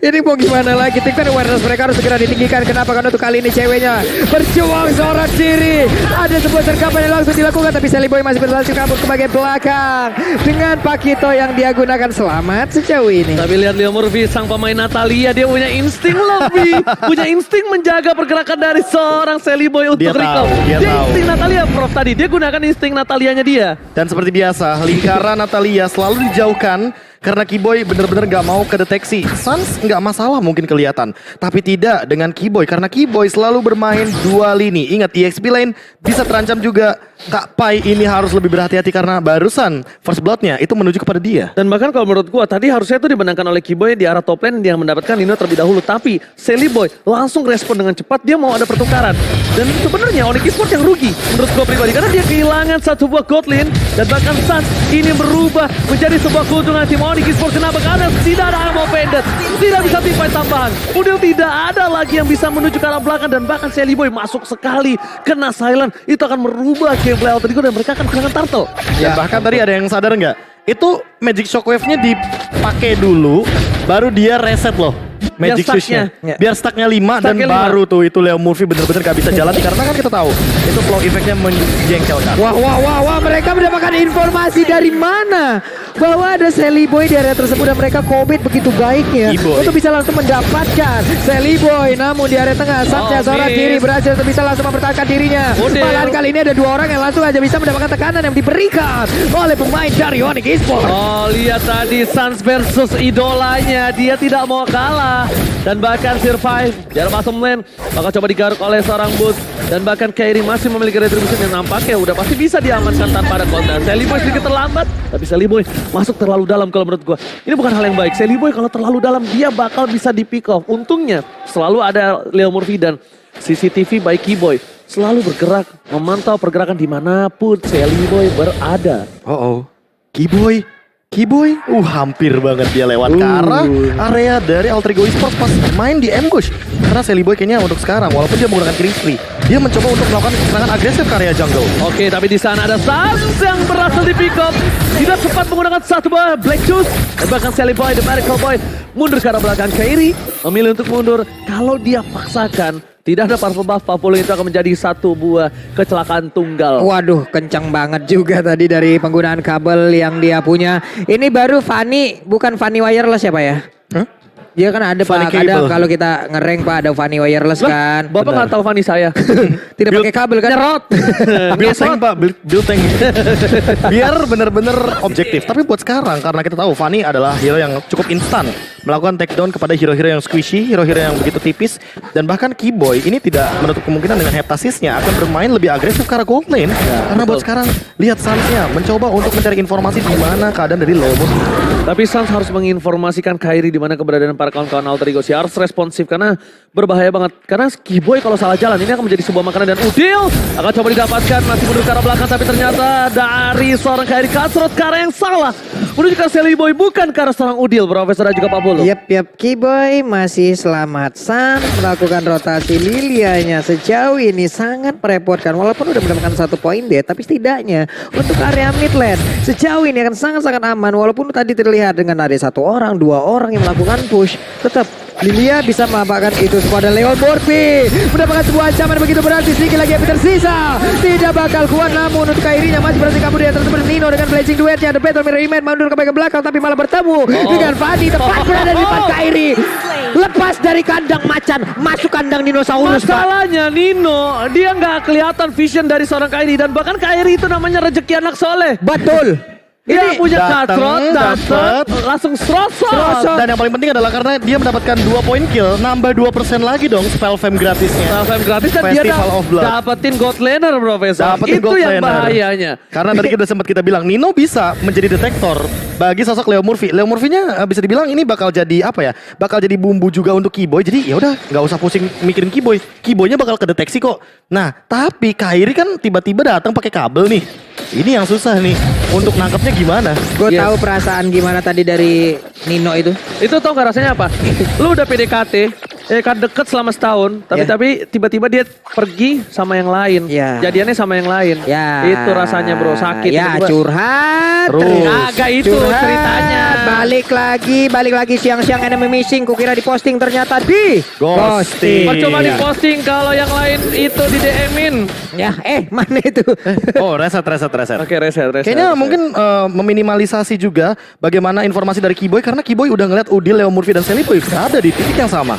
Ini mau gimana lagi? Tikman awareness mereka harus segera ditinggikan. Kenapa? Karena untuk kali ini ceweknya berjuang seorang diri. Ada sebuah sergapan yang langsung dilakukan, tapi Sally Boy masih berhasil kabur ke bagian belakang dengan Pakito yang dia gunakan. Selamat sejauh ini. Tapi lihat Leo Murphy, sang pemain Natalia, dia punya insting lebih. Punya insting menjaga pergerakan dari seorang Sally Boy untuk Dia tahu, recall. dia tahu. insting Natalia, Prof tadi. Dia gunakan insting Natalianya dia. Dan seperti biasa, lingkaran Natalia selalu dijauhkan karena Kiboy bener-bener gak mau kedeteksi. Sans gak masalah mungkin kelihatan, tapi tidak dengan Kiboy karena Kiboy selalu bermain dua lini. Ingat EXP lane bisa terancam juga. Kak Pai ini harus lebih berhati-hati karena barusan first bloodnya itu menuju kepada dia. Dan bahkan kalau menurut gua tadi harusnya itu dimenangkan oleh Kiboy di arah top lane yang mendapatkan Nino terlebih dahulu. Tapi Sally Boy langsung respon dengan cepat, dia mau ada pertukaran. Dan sebenarnya Onyx Esports yang rugi menurut gua pribadi karena dia kehilangan satu buah gold lane. Dan bahkan Sans ini berubah menjadi sebuah keuntungan tim Onyx Esports. Kenapa? Karena tidak ada ammo pendant, tidak bisa teamfight tambahan. Udil tidak ada lagi yang bisa menuju ke arah belakang. Dan bahkan Sally Boy masuk sekali kena silent, itu akan merubah gameplay Alter Ego dan mereka akan kehilangan turtle. Dan bahkan tadi ada yang sadar nggak? Itu Magic Shockwave-nya dipakai dulu, baru dia reset loh. Magic Biar Switch-nya. stuck-nya. Biar stuck-nya 5 dan Stuck-nya 5. baru tuh itu Leo Murphy bener-bener gak bisa jalan karena kan kita tahu itu flow effect-nya menjengkelkan. Wah, mereka mendapatkan informasi dari mana? Bahwa ada Sally Boy di area tersebut dan mereka komit begitu baiknya Kiboy. untuk bisa langsung mendapatkan Sally Boy. Namun di area tengah, Satya seorang miss. diri berhasil untuk bisa langsung mempertahankan dirinya. Udil. Malahan kali ini ada dua orang yang langsung aja bisa mendapatkan tekanan yang diberikan oleh pemain dari Onyx Esports. Oh, lihat tadi Sans versus idolanya, dia tidak mau kalah dan bahkan survive. Jarak bottom lane bakal coba digaruk oleh seorang Boots dan bahkan Kairi masih memiliki retribution yang nampaknya udah pasti bisa diamankan tanpa ada konten. Sally Boy sedikit terlambat, tapi Sally Boy masuk terlalu dalam kalau menurut gua. Ini bukan hal yang baik. Sally Boy kalau terlalu dalam dia bakal bisa di pick off. Untungnya selalu ada Leo Murphy dan CCTV by Kiboy selalu bergerak memantau pergerakan dimanapun Sally Boy berada. Kiboy, hampir banget dia lewat ke arah area dari Alter Ego Esports pas main di ambush. Karena Sally Boy kayaknya untuk sekarang, walaupun dia menggunakan Kristri, dia mencoba untuk melakukan serangan agresif ke area jungle. Oke, tapi di sana ada Sans yang berhasil di pick up. Tidak sempat menggunakan satu buah Black Juice. Dan bahkan Sally Boy, The Miracle Boy, mundur ke arah belakang. Kairi memilih untuk mundur. Kalau dia paksakan, tidak ada purple buff, Papolo itu akan menjadi satu buah kecelakaan tunggal. Waduh, kencang banget juga tadi dari penggunaan kabel yang dia punya. Ini baru Fanny, bukan Fanny wireless ya Pak ya? Hah? Dia kan ada Fanny Pak, kadang cable. kalau kita ngereng Pak ada Fanny wireless kan. Bapak nggak tahu Fanny saya. Tidak pakai kabel kan? Nyerot. Build tank pak, build tank. Biar bener-bener objektif. Tapi buat sekarang, karena kita tahu Fanny adalah hero yang cukup instan melakukan takedown kepada hero-hero yang squishy, hero-hero yang begitu tipis. Dan bahkan Kiboy ini tidak menutup kemungkinan dengan heptasisnya akan bermain lebih agresif ke arah gold lane. Karena buat sekarang, lihat Sans-nya mencoba untuk mencari informasi di mana keadaan dari Leo Murphy. Tapi Sans harus menginformasikan Kairi di mana keberadaan para kawan-kawan Alter Ego. Si harus responsif karena berbahaya banget. Karena Kiboy kalau salah jalan ini akan menjadi sebuah makanan dan Udil akan coba didapatkan. Masih mundur ke arah belakang tapi ternyata dari seorang Kairi Cutthroat ke arah yang salah. Menuju ke Sally Boy bukan ke arah seorang Udil, Profesor dan juga Pak Bolo. Yap, Kiboy masih selamat. San melakukan rotasi Lilianya sejauh ini sangat merepotkan. Walaupun udah mendapatkan 1 poin deh, tapi setidaknya untuk area mid lane sejauh ini akan sangat-sangat aman. Walaupun tadi terlihat dengan ada 1 orang, 2 orang yang melakukan push, tetap Lilia bisa memanfaatkan itu semua. Dan Leo Murphy mendapatkan sebuah ancaman begitu berarti. Sedikit lagi yang tersisa, tidak bakal kuat. Namun untuk Kairinya masih berhasil kabur dia tersebut. Nino dengan blazing duetnya, The Battle Mirror Image mundur ke bagian belakang tapi malah bertemu dengan Fanny. Tepat berada di depan Kairi, lepas dari kandang macan masuk kandang dinosaurus. Pak. Masalahnya Nino, dia nggak kelihatan vision dari seorang Kairi dan bahkan Kairi itu namanya rezeki anak soleh. Betul. Ini punya dateng, Cutthroat, dapet. langsung serosot. Dan yang paling penting adalah karena dia mendapatkan 2 poin kill, nambah 2% lagi dong spell fam gratisnya. Fame gratis dan dia Festival of Blood. dapetin God Laner, Profesor. Dapetin Itu God yang Laner. bahayanya. Karena tadi kita sempat kita bilang Nino bisa menjadi detektor bagi sosok Leo Murphy. Leo Murphy-nya bisa dibilang ini bakal jadi apa ya? Bakal jadi bumbu juga untuk Keyboy. Jadi ya udah nggak usah pusing mikirin Keyboy. Keyboy-nya bakal kedeteksi kok. Nah, tapi Kairi kan tiba-tiba datang pakai kabel nih. Ini yang susah nih untuk nangkepnya gimana? Gue Yes. tahu perasaan gimana tadi dari Nino itu. Itu tau gak rasanya apa? Lu udah PDKT, kan deket selama setahun, Ya. tapi tiba-tiba dia pergi sama yang lain. Ya. Jadiannya sama yang lain. Ya. Itu rasanya bro, sakit. Ya tiba-tiba. curhat. Terus. Agak itu Curhat. ceritanya. Balik lagi siang-siang enemy missing. Kukira diposting ternyata di Ghosting. Percuma Iya. diposting kalau yang lain itu di DM-in. Ya, mana itu? Oh, reset. Oke, reset. Kayaknya mungkin meminimalisasi juga bagaimana informasi dari Keyboy karena Keyboy udah ngeliat Udil, Leo Murphy dan Sally Boy berada di titik yang sama.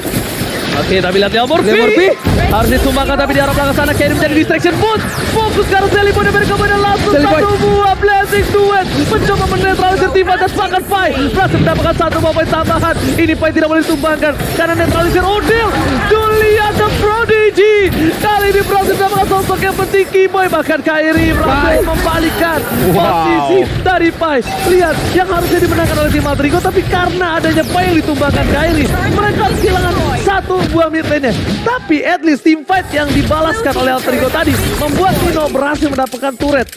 Oke, tapi lihat Leo Murphy. Harus disumbangkan tapi di arah belakang sana Kairi menjadi distraction boost. Fokus ke arah Sally Boy dan mereka dan langsung Sally Boy. satu buah blazing duet. Mencoba menetralisir tim dan bahkan Pai berhasil mendapatkan satu buah poin tambahan. Ini Pai tidak boleh ditumbangkan karena netralisir Udil. Julia the Prodigy. Kali ini berhasil mendapatkan sosok yang penting Keyboy. Bahkan Kairi berhasil membalikkan posisi dari Pai. Lihat, yang harusnya dimenangkan oleh tim Alter Ego, tapi karena adanya Pai yang ditumbangkan Kairi, mereka kehilangan satu buah mid lane-nya. Tapi at least team fight yang dibalaskan oleh Alter Ego tadi membuat Nino berhasil mendapatkan turret.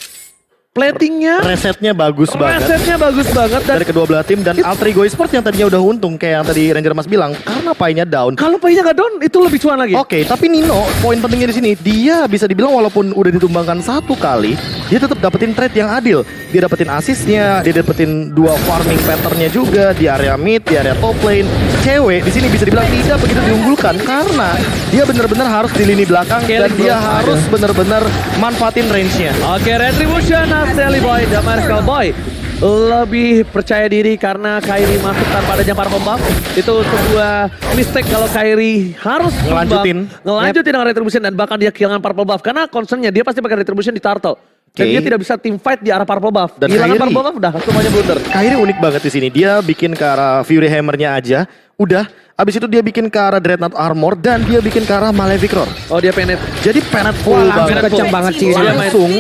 Platingnya, Resetnya bagus banget. resetnya bagus banget. Dan Dari kedua belah tim dan Alter Ego Esports yang tadinya udah untung kayak yang tadi Ranger Mas bilang karena Pai-nya down. kalau Pai-nya nggak down, itu lebih cuan lagi. Oke, tapi Nino poin pentingnya di sini dia bisa dibilang walaupun udah ditumbangkan satu kali, dia tetap dapetin trade yang adil. Dia dapetin asisnya, dia dapetin 2 farming pattern-nya juga di area mid, di area top lane. Cewek di sini bisa dibilang tidak begitu diunggulkan karena dia benar-benar harus di lini belakang dan Scaling, dia bro. harus benar-benar manfaatin range-nya. Oke, Retribution, Sally Boy, dan Marshall Boy lebih percaya diri karena Kairi masuk tanpa adanya para pembak. Itu sebuah mistake kalau Kairi harus Ngelanjutin. ngelanjutin dengan Retribution dan bahkan dia kehilangan purple buff karena concernnya dia pasti pakai Retribution di turtle. Dan Oke. dia tidak bisa team fight di arah purple buff. Dan Kehilangan Kairi- purple buff udah semuanya blunder. Kairi unik banget di sini. Dia bikin ke arah Fury Hammer-nya aja, udah. Abis itu dia bikin ke arah Dreadnought Armor dan dia bikin ke arah Malefic Roar. Oh, dia penet. Jadi penat full Wah, langsung banget. kenceng banget sih. Dia main. Langsung.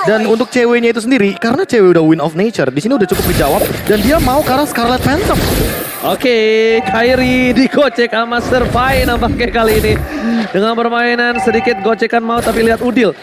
Dan untuk ceweknya itu sendiri, karena cewek udah win of nature, di sini udah cukup dijawab dan dia mau ke arah Scarlet Phantom. Oke, Kairi digocek sama Serpai nampaknya kali ini. Dengan permainan sedikit gocekan mau tapi lihat Udil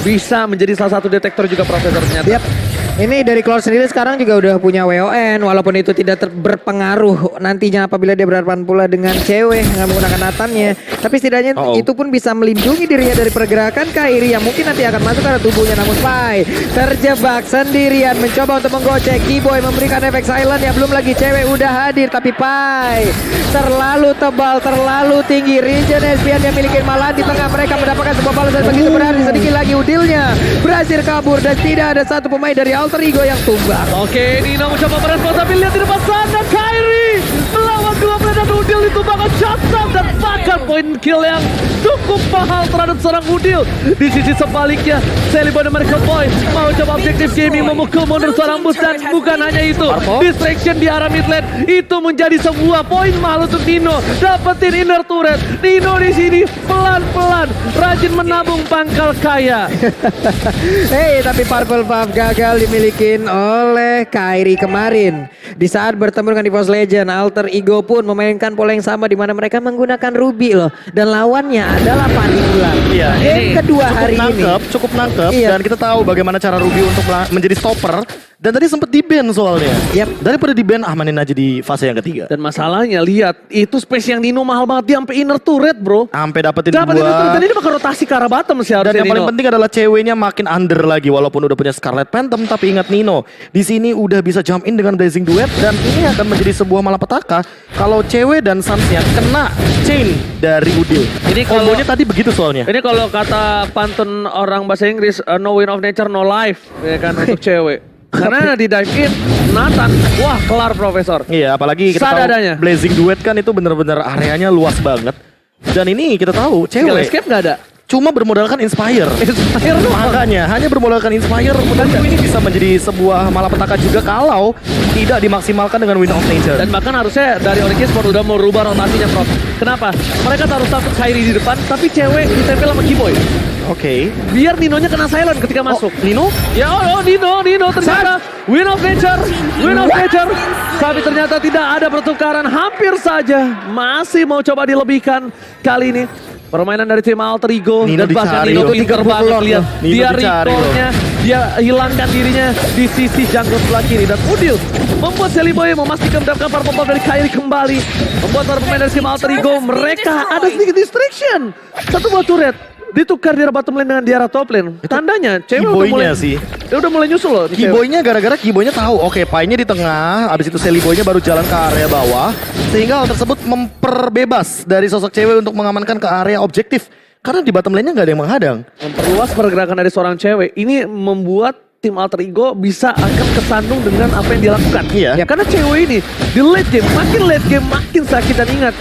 bisa menjadi salah satu detektor juga Profesor ternyata. Yap. Ini dari Cloud sendiri sekarang juga udah punya WON walaupun itu tidak berpengaruh nantinya apabila dia berhadapan pula dengan cewek nggak menggunakan Nathannya. Tapi setidaknya itu pun bisa melindungi dirinya dari pergerakan Kairi yang mungkin nanti akan masuk ke arah tubuhnya. Namun Pai terjebak sendirian mencoba untuk menggocek. Keyboy memberikan efek silent ya, belum lagi cewek udah hadir tapi Pai terlalu tebal, terlalu tinggi. Regen Espian yang miliki malahan di tengah mereka mendapatkan sebuah balasan begitu berarti. Sedikit lagi Udilnya berhasil kabur dan tidak ada satu pemain dari Alter Ego yang tumbang. Oke, Nino mencoba merespons tapi lihat di depan sana Kairi melawan dua player dan Udil ditumbangkan Chatsam dan bahkan poin kill yang cukup mahal terhadap seorang Udil. Di sisi sebaliknya, Sally Boy dan Miracle Boy mau coba objektif gaming memukul mundur seorang bus dan bukan hanya itu. Distraction di arah mid lane itu menjadi sebuah poin mahal untuk Nino. Dapetin inner turret. Nino di sini pelan-pelan rajin menabung pangkal kaya. Hei, tapi Purple Buff gagal dimiliki oleh Kairi kemarin. Di saat bertemu dengan Evos Legend, Alter Ego pun memainkan pola yang sama di mana mereka menggunakan Ruby loh. Dan lawannya adalah Panikular. Iya, Game kedua hari ini. Cukup nangkep Iya. dan kita tahu bagaimana cara Ruby untuk menjadi stopper dan tadi sempat di-ban soalnya. Yap. Daripada di-ban mainin aja di fase yang ketiga. Dan masalahnya lihat itu space yang Nino mahal banget dia sampai inner turret bro. Sampai dapetin Dapat inner turret dua. dan ini bakal rotasi ke arah bottom sih Dan harusnya yang paling Nino. penting adalah ceweknya makin under lagi walaupun udah punya Scarlet Phantom, tapi ingat Nino di sini udah bisa jump in dengan Blazing Duet dan ini akan menjadi sebuah malapetaka kalau cewek dan Suns-nya kena chain dari Udil. Ini kalau- kombonya tadi begitu soalnya. Ini kalau kata pantun orang bahasa Inggris, no win of nature, no life, ya kan untuk cewek. Karena di dive in, Nathan, wah kelar Profesor. Iya, apalagi kita tahu Sadadanya. Blazing Duet kan itu bener-bener areanya luas banget. Dan ini kita tahu Skill cewek escape nggak ada. cuma bermodalkan Inspire. Inspire doang. Makanya hanya bermodalkan Inspire, menurutku ini bisa menjadi sebuah malapetaka juga kalau tidak dimaksimalkan dengan Wind of Nature. Dan bahkan harusnya dari Onyx Esports udah mau rubah rotasinya, Prof. Kenapa? Mereka taruh satu Kairi di depan, tapi cewek ditempel sama Keyboy. Oke. Biar Ninonya kena silent ketika masuk. Nino? Ya, Nino ternyata Wind of Nature. Tapi ternyata tidak ada pertukaran, hampir saja masih mau coba dilebihkan kali ini. Permainan dari tim Alter Ego Nino dan bahkan dicari Nino loh. pinter banget lihat Nino dia dicari recall-nya, dia hilangkan dirinya di sisi jungle sebelah kiri dan Udil membuat Sally Boy memastikan mendapatkan purple buff dari Kairi kembali, membuat para pemain dari tim Alter Ego mereka ada sedikit distraction. Satu buah turret ditukar di bottom lane dengan Diarra top lane. Tandanya cewek udah mulai Keyboy-nya sih. Dia udah mulai nyusul loh. Keyboy-nya gara-gara Keyboy-nya tahu, oke, Pai-nya di tengah, abis itu Sally Boy-nya baru jalan ke area bawah, sehingga hal tersebut memperbebas dari sosok cewek untuk mengamankan ke area objektif. Karena di bottom lane-nya nggak ada yang menghadang. Memperluas pergerakan dari seorang cewek. Ini membuat tim Alter Ego bisa akan kesandung dengan apa yang dia lakukan. Iya. Ya, karena cewek ini di late game makin sakit. Dan ingat,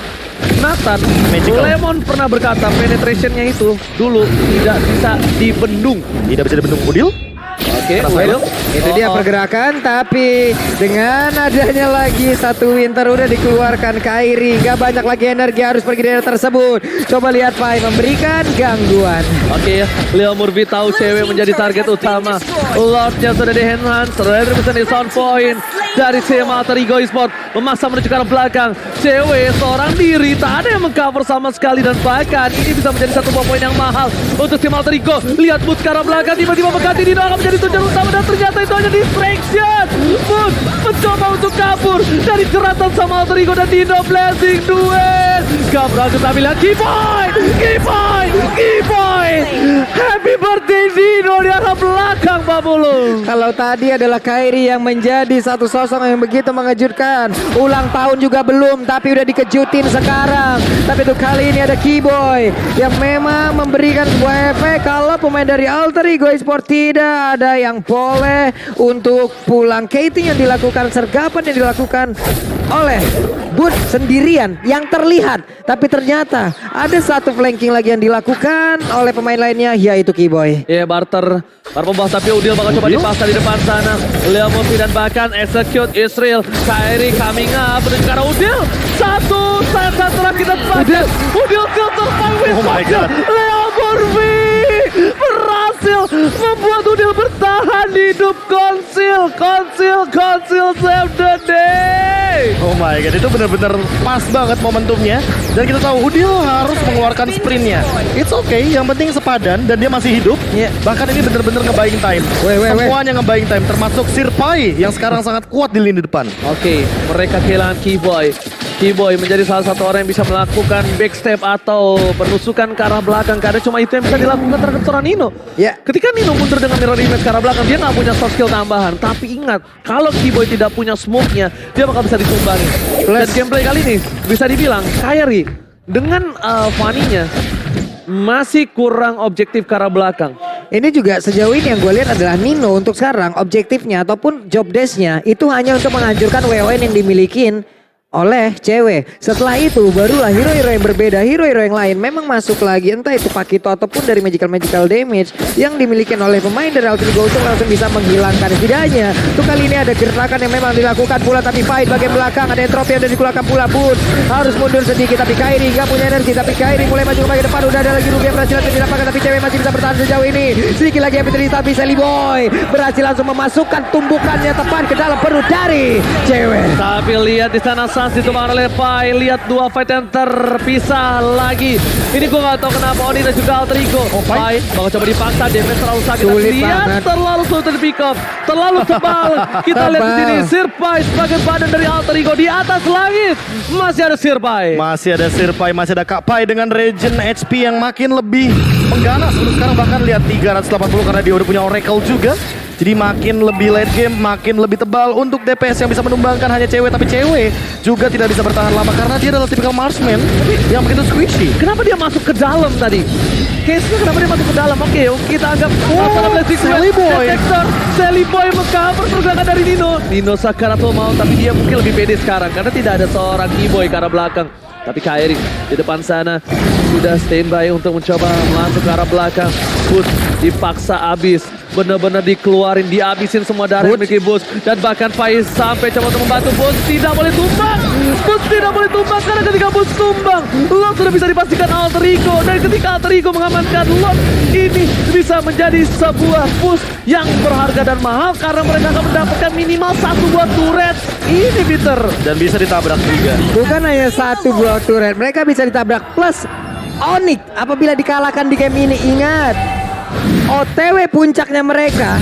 Nathan, Magical. Lemon pernah berkata penetration-nya itu dulu tidak bisa dibendung. Tidak bisa dibendung Udil. Oke, Will. Itu dia pergerakan, tapi dengan adanya lagi satu Winter udah dikeluarkan Kairi. Gak banyak lagi energi harus pergi dari tersebut. Coba lihat Pai memberikan gangguan. Oke, Leo Murphy tahu cewek menjadi target utama. Lordnya sudah di enhance, Redri bisa di sound point dari tim Alter Ego Esports memaksa menuju ke arah belakang. Cewek seorang diri, tak ada yang mengcover sama sekali dan bahkan ini bisa menjadi satu buah poin yang mahal untuk tim Alter Ego. Lihat Boots ke arah belakang, tiba-tiba mengganti Dino akan menjadi tujuan utama dan ternyata itu hanya distraction. Boots mencoba untuk kabur dari jeratan sama Alter Ego dan Dino blessing duel. Gak berhasil tapi lihat Keyboy. Happy birthday Dino di arah belakang Babulu. Kalau tadi adalah Kairi yang menjadi satu sosok yang begitu mengejutkan. Ulang tahun juga belum, tapi udah dikejutin sekarang. Tapi untuk kali ini ada Keyboy yang memang memberikan sebuah efek kalau pemain dari Alter Ego Esports tidak ada yang boleh untuk pulang. Kating yang dilakukan, sergapan yang dilakukan oleh Boots sendirian yang terlihat. Tapi ternyata ada satu flanking lagi yang dilakukan oleh pemain lainnya, yaitu Keyboy. Ya, barter pembah tapi Udil bakal coba dipaksa di depan sana. Leo Murphy dan bahkan execute Israel. Kairi coming up menuju ke arah Udil. Satu setelah kita sepakat. Udil still survive with Oh my God. Leo Murphy berhasil membuat Udil bertahan hidup. Konsil save the day. Oh my god, itu benar-benar pas banget momentumnya. Dan kita tahu Udil harus mengeluarkan sprintnya. It's okay, yang penting sepadan dan dia masih hidup. Bahkan ini benar-benar nge-buying time. Semuanya nge-buying time, termasuk Sirpai yang sekarang sangat kuat di lini depan. Oke, mereka kehilangan Keyboy. Keyboy menjadi salah satu orang yang bisa melakukan backstep atau penusukan ke arah belakang. Karena cuma itu yang bisa dilakukan terhadap seorang Nino. Ya. Ketika Nino mundur dengan mirror image ke arah belakang, dia nggak punya soft skill tambahan. Tapi ingat, kalau Keyboy tidak punya smoke-nya, dia bakal bisa ditumbangi. Dan gameplay kali ini bisa dibilang, Kairi dengan Fanny-nya masih kurang objektif ke arah belakang. Ini juga sejauh ini yang gue lihat adalah Nino untuk sekarang objektifnya ataupun job desk-nya itu hanya untuk menghancurkan WON yang dimilikin oleh cewek. Setelah itu barulah hero-hero yang berbeda, hero-hero yang lain memang masuk lagi, entah itu Pakito ataupun dari magical damage yang dimiliki oleh pemain dari Alter Ego untuk langsung bisa menghilangkan. Setidaknya untuk kali ini ada gerakan yang memang dilakukan pula, tapi fight bagian belakang ada entropy yang dikeluarkan pula. Bun harus mundur sedikit, tapi Kairi nggak punya energi, tapi Kairi mulai maju ke bagian depan. Udah ada lagi Ruby yang berhasil didapatkan, tapi cewek masih bisa bertahan sejauh ini. Sedikit lagi yang terjadi, tapi Sally Boy berhasil langsung memasukkan tumbukannya tepat ke dalam perut dari cewek. Tapi lihat di sana Sans ditumbangkan oleh Pai. Lihat dua fight yang terpisah lagi. Ini gue gak tahu kenapa Oni dan juga Alter Ego. Pai bakal coba dipaksa, damage terlalu sakit. Sulit Lihat banget. terlalu sulit di pick up, terlalu tebal. Kita lihat di sini Sirpai sebagai badan dari Alter Ego di atas langit. Masih ada Sirpai. Masih ada Sirpai, masih ada Kak Pai dengan regen HP yang makin lebih mengganas. Untuk sekarang bahkan lihat 380 karena dia udah punya Oracle juga. Jadi makin lebih late game, makin lebih tebal untuk DPS yang bisa menumbangkan hanya cewek. Tapi cewek juga tidak bisa bertahan lama karena dia adalah tipikal marksman yang begitu squishy. Kenapa dia masuk ke dalam tadi? Case-nya kenapa dia masuk ke dalam? Oke, kita anggap Sally Boy. Detector. Sally Boy meng-cover pergerakan dari Nino. Nino Sakarato mau, tapi dia mungkin lebih pede sekarang karena tidak ada seorang Keyboy ke arah belakang. Tapi Kairi di depan sana sudah standby untuk mencoba masuk ke arah belakang. Boots dipaksa habis. Benar-benar dikeluarin, dihabisin semua darah yang memiliki Boots. Dan bahkan Faiz sampai coba untuk membantu Boots. Tidak boleh tumbang. Boots tidak boleh tumbang karena ketika Boots tumbang, Lot sudah bisa dipastikan Alter Ego. Dan ketika Alter Ego mengamankan Lot, ini bisa menjadi sebuah push yang berharga dan mahal karena mereka akan mendapatkan minimal 1 buah turret inhibitor. Dan bisa ditabrak juga. Bukan hanya 1 buah turret, mereka bisa ditabrak plus Onyx apabila dikalahkan di game ini. Ingat, OTW puncaknya mereka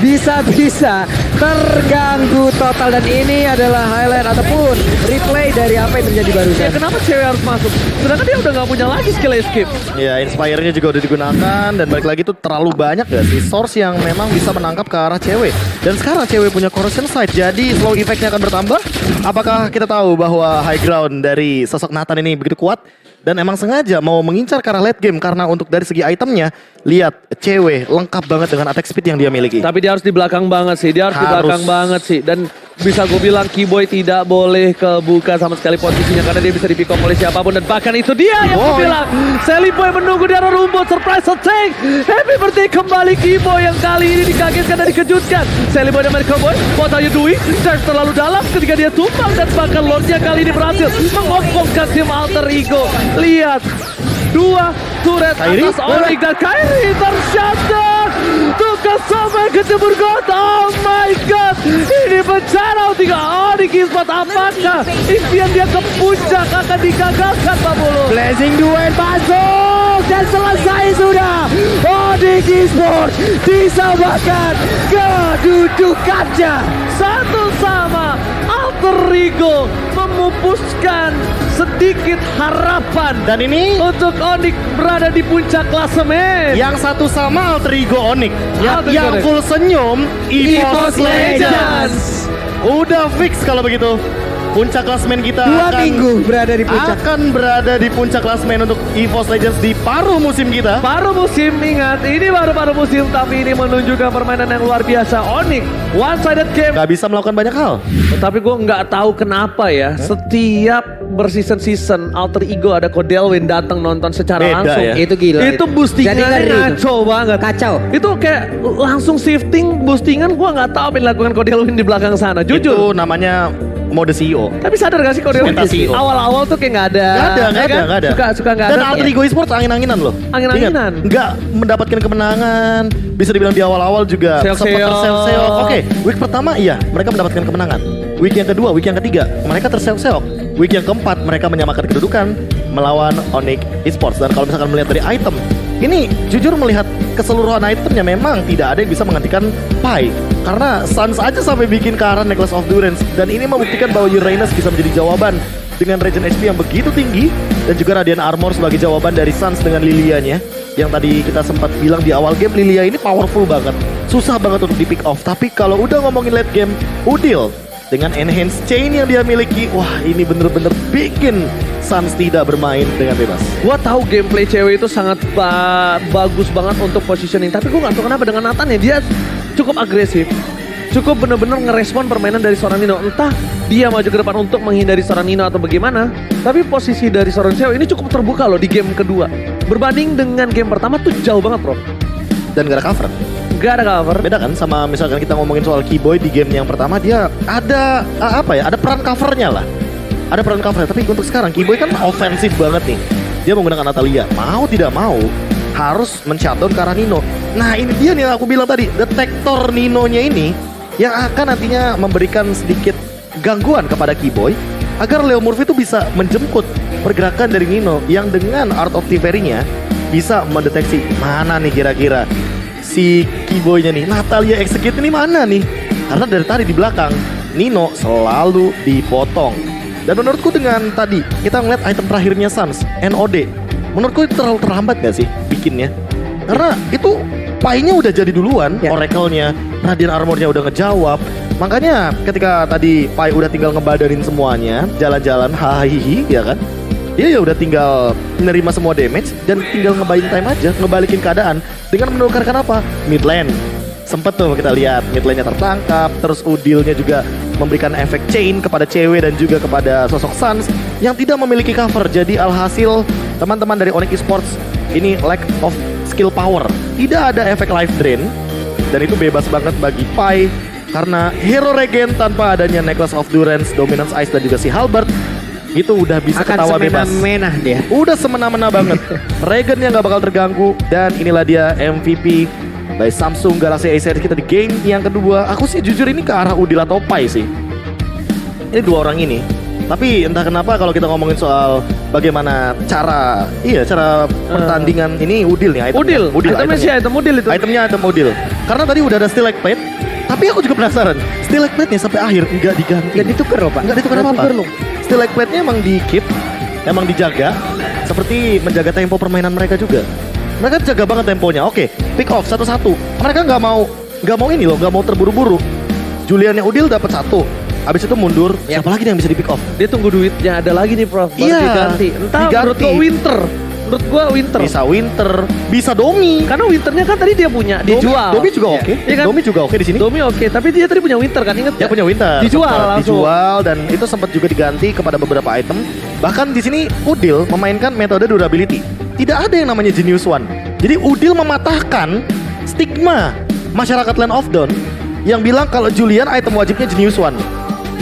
bisa-bisa terganggu total, dan ini adalah highlight ataupun replay dari apa yang terjadi Ya barusan. kenapa cewek harus masuk? Sedangkan dia udah gak punya lagi skill escape. Ya, Inspire-nya juga udah digunakan. Dan balik lagi tuh terlalu banyak gak sih source yang memang bisa menangkap ke arah cewek. Dan sekarang cewek punya corrosion sight, jadi slow effect-nya akan bertambah. Apakah kita tahu bahwa high ground dari sosok Nathan ini begitu kuat? Dan emang sengaja mau mengincar ke arah late game karena untuk dari segi itemnya, lihat cewek lengkap banget dengan attack speed yang dia miliki. Tapi dia harus di belakang banget sih. Dia harus di Harus. belakang banget sih. Dan bisa gue bilang Keyboy tidak boleh kebuka sama sekali posisinya karena dia bisa di pick up oleh siapapun. Dan bahkan itu dia yang gue bilang. Sally Boy menunggu di arah rumput. Surprise attack. Happy birthday kembali Keyboy yang kali ini dikagetkan dan dikejutkan. Sally Boy dan American Boy, what are you doing? Charge terlalu dalam ketika dia tumbang. Dan bahkan Lordnya kali ini berhasil mengopongkan tim Alter Ego. Lihat. 2 turret Kairi? atas Onyx dan Kairi tershutdown. Tukar sampai kecebur got. Oh my god. Ini bencana tiga Onyx Esports. Apakah impian dia ke puncak akan digagalkan Pak Bolo? Blazing duel masuk dan selesai sudah. Onyx Esports disamakan kedudukannya. Satu sama Alter Ego memupuskan sedikit harapan. Dan ini Untuk Onyx berada di puncak klasemen. yang satu sama Alter Ego Onyx. Alter Ego Yang Onyx. full senyum EVOS Legends. Udah fix kalau begitu. Puncak klasemen kita 2 minggu berada di puncak. akan berada di puncak klasemen untuk EVOS Legends di paruh musim kita. Paruh musim, ingat ini baru paruh musim tapi ini menunjukkan permainan yang luar biasa. Onyx one sided game. Gak bisa melakukan banyak hal. Tapi gue nggak tahu kenapa ya. Setiap berseason-season Alter Ego ada Kodelwin datang nonton secara Beda langsung. ya. Itu gila. Itu Jadi boostingannya ngeri itu. ngaco banget. Kacau. Itu kayak langsung shifting boostingan. Gue nggak tahu apa yang dilakukan Kodelwin di belakang sana. Jujur. Itu namanya mode CEO. Tapi sadar gak sih Kodelwin Mental CEO. awal-awal tuh kayak nggak ada. Gak ada, ya gak kan? ada. Suka nggak ada. Dan Alter Ego Esports angin-anginan loh. Angin-anginan. Ingat, nggak mendapatkan kemenangan. Bisa dibilang di awal-awal juga sempat Sel-sel. terseok-seok. Oke, week pertama iya, mereka mendapatkan kemenangan. Week yang kedua, week yang ketiga, mereka terseok-seok. Week yang keempat, mereka menyamakan kedudukan melawan Onyx Esports. Dan kalau misalkan melihat dari item, ini jujur melihat keseluruhan itemnya memang tidak ada yang bisa menggantikan Pai. Karena Suns aja sampai bikin ke arah Necklace of Durance. Dan ini membuktikan bahwa Uranus bisa menjadi jawaban dengan regen HP yang begitu tinggi. Dan juga Radiant Armor sebagai jawaban dari Suns dengan Lilianya. Yang tadi kita sempat bilang di awal game, Lilia ini powerful banget. Susah banget untuk di pick off. Tapi kalau udah ngomongin late game, Udil dengan enhance chain yang dia miliki, wah ini bener-bener bikin Suns tidak bermain dengan bebas. Gua tahu gameplay cewek itu sangat bagus banget untuk positioning, tapi gua nggak tahu kenapa dengan Nathan ya dia cukup agresif, cukup bener-bener ngerespon permainan dari seorang Nino. Entah dia maju ke depan untuk menghindari seorang Nino atau bagaimana, tapi posisi dari seorang cewek ini cukup terbuka loh di game kedua. Berbanding dengan game pertama tuh jauh banget bro. Dan gak ada cover. Gak ada cover. Beda kan sama misalkan kita ngomongin soal Keyboy di game yang pertama, dia ada ada peran covernya lah. Ada peran covernya, tapi untuk sekarang Keyboy kan ofensif banget nih. Dia menggunakan Natalia, mau tidak mau harus men-shutdown ke arah Nino. Nah ini dia nih yang aku bilang tadi, detektor Nino-nya ini yang akan nantinya memberikan sedikit gangguan kepada Keyboy agar Leo Murphy itu bisa menjemput pergerakan dari Nino yang dengan Art of Thievery-nya bisa mendeteksi mana nih kira-kira si Keyboy-nya nih, Natalia Execute ini mana nih? Karena dari tadi di belakang Nino selalu dipotong. Dan menurutku dengan tadi kita ngeliat item terakhirnya Suns, NOD, menurutku itu terlalu terlambat gak sih bikinnya? Karena itu Pai-nya udah jadi duluan, Ya. Oracle-nya, Radiant Armor-nya udah ngejawab. Makanya ketika tadi Pai udah tinggal ngebadarin semuanya, jalan-jalan hahihi ya kan, dia ya udah tinggal menerima semua damage dan tinggal ngebuying time aja, ngebalikin keadaan dengan menukarkan apa? Mid lane. Sempet tuh kita lihat mid lane-nya tertangkap, terus Udilnya juga memberikan efek chain kepada cewek dan juga kepada sosok Suns yang tidak memiliki cover. Jadi alhasil teman-teman dari Onyx Esports ini lack of skill power. Tidak ada efek life drain dan itu bebas banget bagi Pai karena hero regen tanpa adanya Necklace of Durance, Dominance Ice dan juga si Halberd itu udah bisa Akan ketawa bebas. semena-mena dia. Udah semena-mena banget. Regennya nggak bakal terganggu dan inilah dia MVP by Samsung Galaxy A series kita di game yang kedua. Aku sih jujur ini ke arah Udil atau Pai sih. Ini dua orang ini. Tapi entah kenapa kalau kita ngomongin soal bagaimana cara pertandingan ini Udil nih. Udil, itemnya sih item Udil itu. Itemnya item Udil. Karena tadi udah ada Stalactite. Tapi aku juga penasaran. Stalactite-nya sampai akhir nggak diganti. Nggak ditukar loh Pak. Nggak ditukar apa-apa. Stalactite-nya emang di keep, emang dijaga. Seperti menjaga tempo permainan mereka juga. Mereka jaga banget temponya. Oke, pick off satu-satu. Mereka nggak mau ini loh, nggak mau terburu-buru. Juliannya Udil dapat satu. Abis itu mundur. Siapa lagi nih yang bisa di pick off? Dia tunggu duitnya ada lagi nih Prof. Baru Iya, diganti. Entah diganti. menurut gua Winter. Menurut gua Winter. Bisa Winter, bisa Domi. Karena Winternya kan tadi dia punya, dijual. Domi juga oke. Iya kan? Domi juga oke di sini. Domi oke, tapi dia tadi punya Winter kan, inget Dia nggak? punya Winter. Dijual Sempat langsung. Dijual dan itu sempat juga diganti kepada beberapa item. Bahkan di sini Udil memainkan metode durability. Tidak ada yang namanya Genius One. Jadi Udil mematahkan stigma masyarakat Land of Dawn yang bilang kalau Julian item wajibnya Genius One.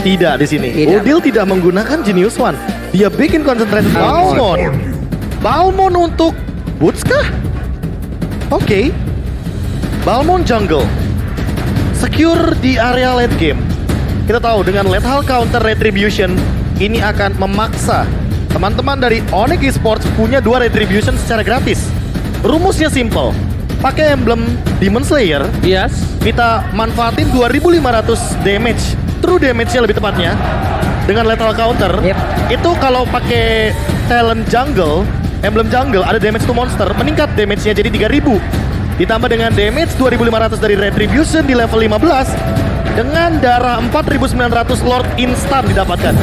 Tidak di sini. Tidak. Udil tidak menggunakan Genius One. Dia bikin concentrated Balmond. Balmond untuk Boots kah? Oke. Balmond jungle. Secure di area late game. Kita tahu dengan lethal counter retribution ini akan memaksa teman-teman dari Onyx Esports punya 2 retribution secara gratis. Rumusnya simple. Pakai emblem Demon Slayer, Yes. kita manfaatin 2500 damage, true damage-nya lebih tepatnya dengan lethal counter. Yep. Itu kalau pakai talent jungle, emblem jungle ada damage to monster, meningkat damage-nya jadi 3000. Ditambah dengan damage 2500 dari retribution di level 15 dengan darah 4900 Lord instant didapatkan.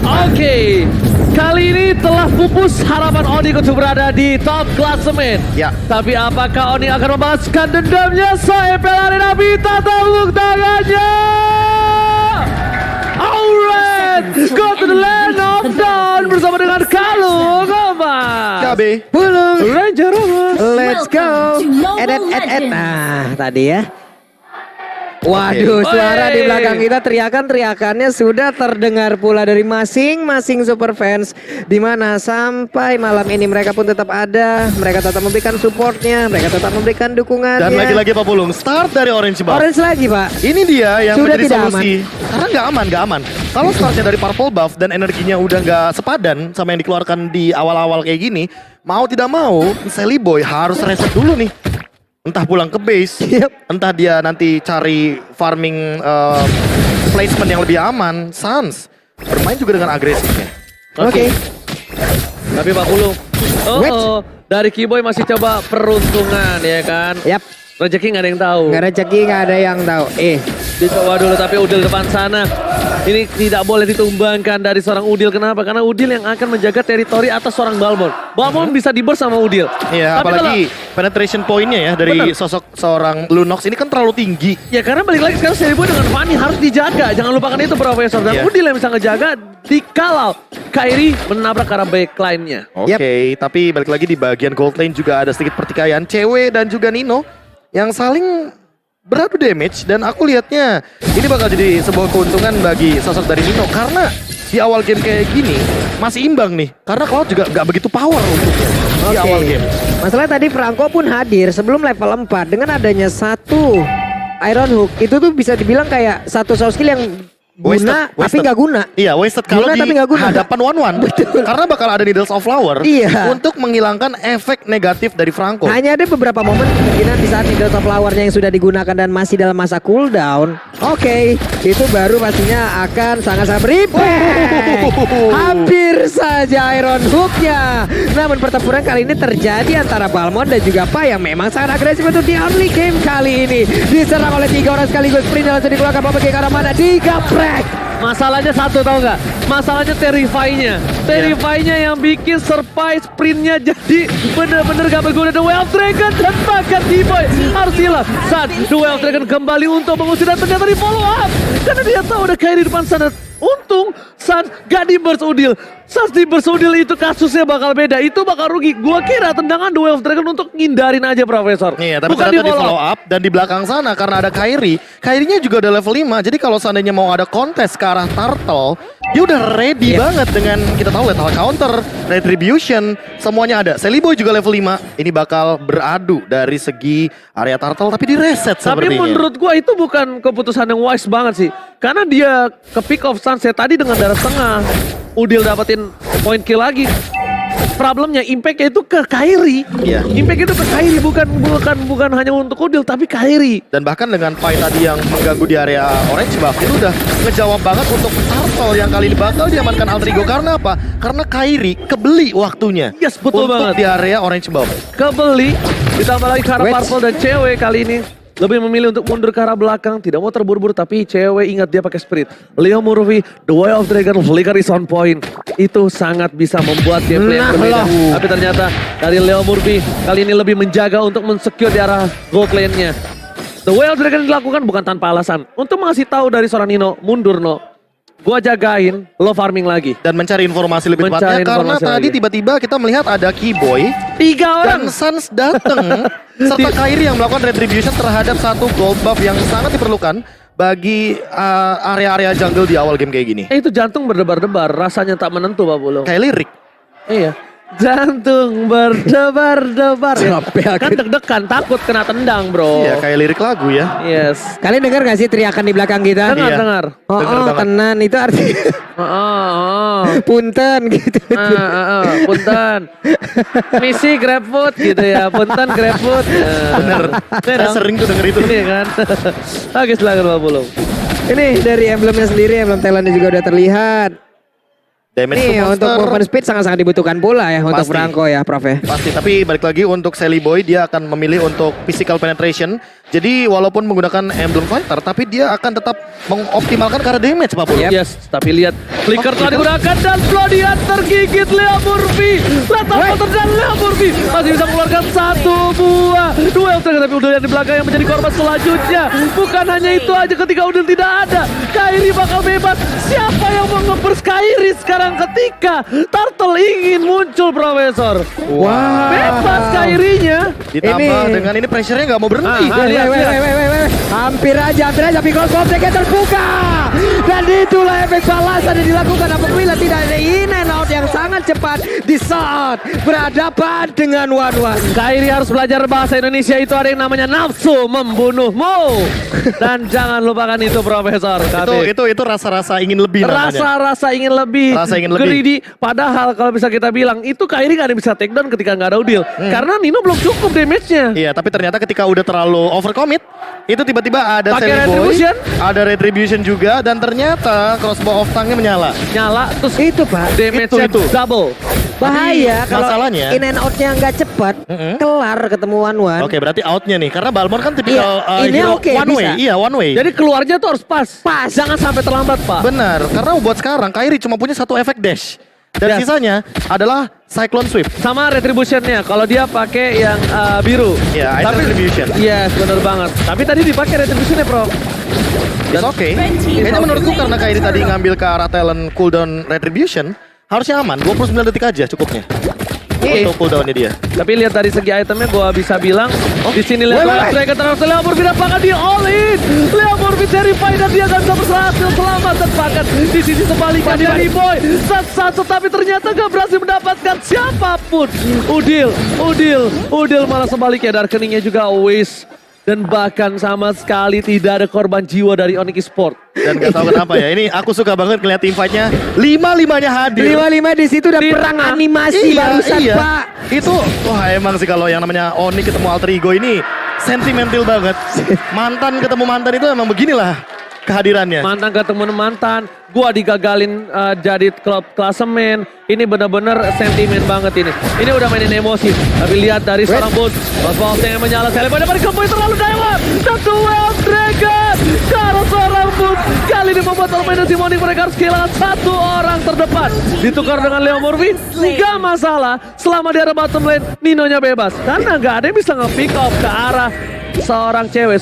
Oke, kali ini telah pupus harapan Oni untuk berada di top klasemen. Ya. Tapi apakah Oni akan membalaskan dendamnya? Saya Arena Bita tepuk tangannya. Alright, go to the land of dawn bersama dengan Kalung Omas. KB. Pulung. Ranger Omas. Let's go. Edet. Nah, tadi ya. Waduh, Oke. suara Oi. di belakang kita teriakan-teriakannya sudah terdengar pula dari masing-masing super fans. Di mana sampai malam ini mereka pun tetap ada, mereka tetap memberikan supportnya, mereka tetap memberikan dukungannya. Dan lagi-lagi Pak Pulung, start dari Orange Buff. Orange lagi Pak. Ini dia yang Sudah menjadi tidak solusi. Karena nggak aman. Kalau startnya dari Purple Buff dan energinya udah nggak sepadan sama yang dikeluarkan di awal-awal kayak gini, mau tidak mau, Sally Boy harus reset dulu nih. Entah pulang ke base, entah dia nanti cari farming placement yang lebih aman. Suns bermain juga dengan agresifnya. Oke. Tapi Pak Pulung, dari Kiboy masih coba peruntungan ya kan. Yap. Rezeki nggak ada yang tahu. Nggak rezeki, nggak ada yang tahu. Dicoba dulu tapi Udil depan sana. Ini tidak boleh ditumbangkan dari seorang Udil. Kenapa? Karena Udil yang akan menjaga teritori atas seorang Balmond. Balmond bisa di-burst sama Udil. Iya, Tapi apalagi penetration point-nya ya dari Bener. sosok seorang Lunox ini kan terlalu tinggi. Ya karena balik lagi sekarang Sally Boy dengan Fanny harus dijaga. Jangan lupakan itu Profesor. Dan Iya. Udil yang bisa ngejaga dikalau Kairi menabrak ke arah backline-nya. Oke, tapi balik lagi di bagian gold lane juga ada sedikit pertikaian cewek dan juga Nino yang saling beradu damage dan aku lihatnya ini bakal jadi sebuah keuntungan bagi sosok dari Nino karena di awal game kayak gini masih imbang nih karena Cloud juga nggak begitu power untuknya di Oke. awal game. Masalah tadi Franco pun hadir sebelum level 4 dengan adanya satu Iron Hook. Itu tuh bisa dibilang kayak satu soft skill yang guna tapi nggak guna. Iya, wasted kalau Guna di tapi nggak guna. hadapan one-one. Betul. Karena bakal ada Needles of Flower Iya. untuk menghilangkan efek negatif dari Franco. Hanya ada beberapa momen kemungkinan di saat Needles of Flower-nya yang sudah digunakan dan masih dalam masa cooldown. Oke, itu baru pastinya akan sangat-sangat berimpact. Hampir saja Iron Hook-nya. Namun pertempuran kali ini terjadi antara Balmond dan juga Pai yang memang sangat agresif untuk di only game kali ini. Diserang oleh 3 orang sekaligus. Sprint langsung dikeluarkan Papa ke arah mana? Digaprek. Masalahnya satu tau nggak? Masalahnya Terrify-nya. Terrify-nya yang bikin surprise sprintnya jadi bener-bener gak berguna. The Way of Dragon dan bahkan D-Boy harus hilang. Saat The Way of Dragon kembali untuk mengusir dan ternyata di follow up. Karena dia tahu ada Kairi di depan sana. Untung Sans gak di burst Udil. Sans di burst Udil itu kasusnya bakal beda. Itu bakal rugi. Gua kira tendangan The Way of Dragon untuk ngindarin aja Profesor. Iya, tapi bukan ternyata di follow up dan di belakang sana karena ada Kairi. Kairinya juga udah level 5. Jadi kalau seandainya mau ada kontes ke arah Turtle, dia udah ready banget dengan kita tahu lethal counter, retribution, semuanya ada. Celiboy juga level 5. Ini bakal beradu dari segi area Turtle tapi di reset Tapi sepertinya. menurut gua itu bukan keputusan yang wise banget sih. Karena dia ke pick off Sunset tadi dengan darah setengah. Udil dapetin point kill lagi. Problemnya impactnya itu ke Kairi. Iya. Impact itu ke Kairi bukan hanya untuk Udil tapi Kairi. Dan bahkan dengan fight tadi yang mengganggu di area orange buff itu udah ngejawab banget untuk Turtle yang kali ini bakal diamankan Altrigo. Karena apa? Karena Kairi kebeli waktunya. Yes, betul untuk banget. di area orange buff. Kebeli ditambah lagi karena Purple dan cewek kali ini lebih memilih untuk mundur ke arah belakang, tidak mau terburu-buru tapi cewek ingat dia pakai spirit. Leo Murphy, The Way of Dragon, flicker is on point. Itu sangat bisa membuat gameplay yang berbeda. Tapi ternyata dari Leo Murphy kali ini lebih menjaga untuk mensecure di arah gold lane-nya. The Way of Dragon dilakukan bukan tanpa alasan. Untuk mengasih tahu dari seorang Nino, mundur no. Gua jagain, lo farming lagi. Dan mencari informasi lebih Mencari tepatnya karena informasi tadi lagi. tiba-tiba kita melihat ada Keyboy 3 orang. dan Sans datang serta Kairi yang melakukan retribution terhadap satu gold buff yang sangat diperlukan bagi area-area jungle di awal game kayak gini. Itu jantung berdebar-debar, rasanya tak menentu Pak Bulung. Kayak lirik. Iya. Jantung berdebar-debar. Sampai Kan deg-degan, takut kena tendang bro. Iya, kayak lirik lagu ya. Yes. Kalian dengar gak sih teriakan di belakang kita? Dengar, Iya. dengar. Oh, Dengar banget. tenan itu artinya Oh. punten gitu. Punten. Misi GrabFood gitu ya. Punten GrabFood. Bener. Saya sering tuh denger itu. Ini kan. Oke, silakan Pak Bulung. Ini dari emblemnya sendiri, emblem talentnya juga udah terlihat. Damage Nih to untuk monster. movement speed sangat-sangat dibutuhkan bola ya untuk Pasti. Franco ya Prof ya. Pasti, tapi balik lagi untuk Celiboy dia akan memilih untuk physical penetration. Jadi walaupun menggunakan emblem fighter tapi dia akan tetap mengoptimalkan karena damage Pak Polo. Yes, tapi lihat flicker telah digunakan dan Flodian tergigit Leo Murphy. Lihat apa dan Leo Murphy masih bisa mengeluarkan satu buah duel tapi Udil yang di belakang yang menjadi korban selanjutnya. Bukan hanya itu aja, ketika Udil tidak ada, Kairi bakal bebas. Siapa yang mau nge-burst Kairi sekarang ketika Turtle ingin muncul Profesor? Wah. Bebas Kairinya. Ditambah Ini- dengan ini pressure-nya nggak mau berhenti. Weh. Hampir aja Pickle Bomb-nya terbuka. Dan itulah efek balasan yang dilakukan apabila tidak ada in and out yang sangat cepat di saat berhadapan dengan One. Kairi harus belajar bahasa Indonesia, itu ada yang namanya nafsu membunuhmu. Dan jangan lupakan itu Profesor. Itu rasa-rasa ingin lebih namanya. Rasa ingin lebih. Rasa ingin lebih. Greedy. Padahal kalau bisa kita bilang itu Kairi gak ada bisa take down ketika gak ada Udil. Karena Nino belum cukup damage-nya. Iya, tapi ternyata ketika udah terlalu overcommit, itu tiba-tiba ada Pakai Celiboy, retribution. ada retribution juga, dan ternyata crossbow of tongue-nya menyala. Nyala terus Itu Pak. damage-nya Itu. double. Bahaya Tapi kalau masalahnya- in and out-nya nggak cepat, kelar ketemu One. Oke, berarti outnya nih, karena Balmor kan tipikal Iya, ini hero oke, one way. bisa. Iya, one way. Jadi keluarnya tuh harus pas. Jangan sampai terlambat Pak. Benar, karena buat sekarang Kairi cuma punya satu efek dash. Dan Yes. sisanya adalah Cyclone Sweep. Sama retribution-nya. Kalau dia pakai yang biru. Iya, item retribution. Yes, benar banget. Tapi tadi dipakai retribution-nya, Bro. It's okay. Kayaknya menurutku karena Kairi tadi ngambil ke arah talent cooldown retribution, harusnya aman. 29 detik aja cukupnya. Untuk cooldownnya dia. Tapi lihat dari segi itemnya gua bisa bilang di sini lihat Dragon terus Leo Murphy dapatkan dia all in. Leo Murphy terrified dan dia gak bisa berhasil selamat dan bahkan di sisi sebaliknya dari Boy satu tapi ternyata gak berhasil mendapatkan siapapun. Udil malah sebaliknya, darkeningnya juga always. Dan bahkan sama sekali tidak ada korban jiwa dari Onyx Sport. Dan gak tahu kenapa ya, ini aku suka banget ngeliat team fight-nya. 5-5-nya hadir. 5-5 di situ udah Di perang tengah. animasi barusan iya. Pak. Itu, wah emang sih kalau yang namanya Oni ketemu Alter Ego ini sentimental banget. Mantan ketemu mantan itu emang beginilah kehadirannya. Mantan ketemu mantan, gua digagalin jadi klub klasemen. Ini benar-benar sentimen banget ini. Ini udah mainin emosi. Tapi lihat dari seorang bos yang menyala Celiboy dari kembali terlalu dalam. Dan The Way of Dragon. Carlos seorang Boots kali ini membuat Almeida Simoni mereka harus kehilangan satu orang terdepan. Ditukar dengan Leo Murphy, nggak masalah selama di arah bottom lane Ninonya bebas. Karena nggak ada yang bisa nge-pick up ke arah seorang cewek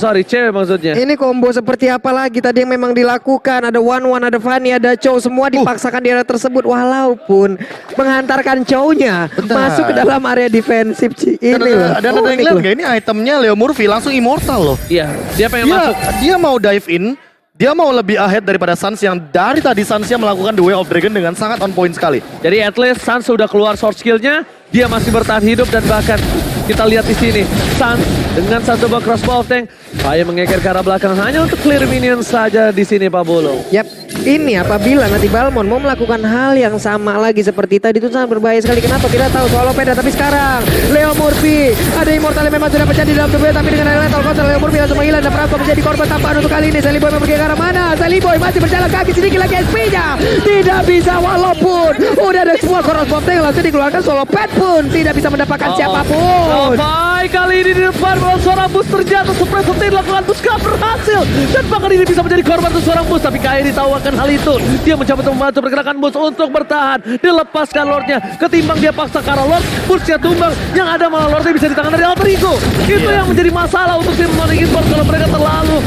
maksudnya. Ini combo seperti apa lagi tadi yang memang dilakukan? Ada One, ada Fanny, ada Chow, semua dipaksakan di area tersebut walaupun menghantarkan Chow-nya masuk ke dalam area defensif ini loh. Dan ada yang lihat nggak ini itemnya Leo Murphy langsung immortal loh. Iya, dia pengen masuk. Dia mau dive in, dia mau lebih ahead daripada Suns yang dari tadi Suns-nya melakukan The Way of Dragon dengan sangat on point sekali. Jadi at least Suns sudah keluar short skill-nya, dia masih bertahan hidup dan bahkan kita lihat di sini Suns dengan satu buah crossbow of tank, Faya mengeker ke arah belakang hanya untuk clear minion saja di sini Pak Bolo. Yap, ini apabila nanti Balmond mau melakukan hal yang sama lagi seperti tadi itu sangat berbahaya sekali. Kenapa kita tahu soal Opeda, tapi sekarang Leo Murphy ada immortal yang memang sudah pecah di dalam tubuhnya, tapi dengan lethal counter Leo Murphy langsung menghilang dan Franco menjadi korban tambahan untuk kali ini. Sally Boy pergi ke arah mana? Sally Boy masih berjalan kaki sedikit lagi SP-nya tidak bisa walaupun udah ada sebuah crossbow tank langsung dikeluarkan. Solo Pet pun tidak bisa mendapatkan siapapun. Baik, kali ini di depan seorang bus terjatuh, suppress seperti dilakukan bus gak berhasil dan bahkan ini bisa menjadi korban untuk seorang bus, tapi Kairi tahu akan hal itu. Dia mencoba untuk membantu pergerakan bus untuk bertahan, dilepaskan Lordnya ketimbang dia paksa ke arah Lord, busnya tumbang, yang ada malah Lordnya bisa ditangan dari Alter Ego. Itu yang menjadi masalah untuk tim Onyx Esports kalau mereka terlalu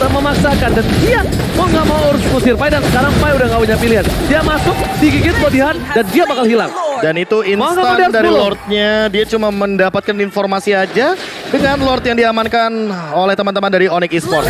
memaksakan, dan dia mau nggak mau harus musir Pai, dan sekarang Pai udah nggak punya pilihan. Dia masuk, digigit body hunt dan dia bakal hilang. Dan itu instan dari Lordnya, dia cuma mendapatkan informasi aja dengan Lord yang diamankan oleh teman-teman dari Onyx Esports.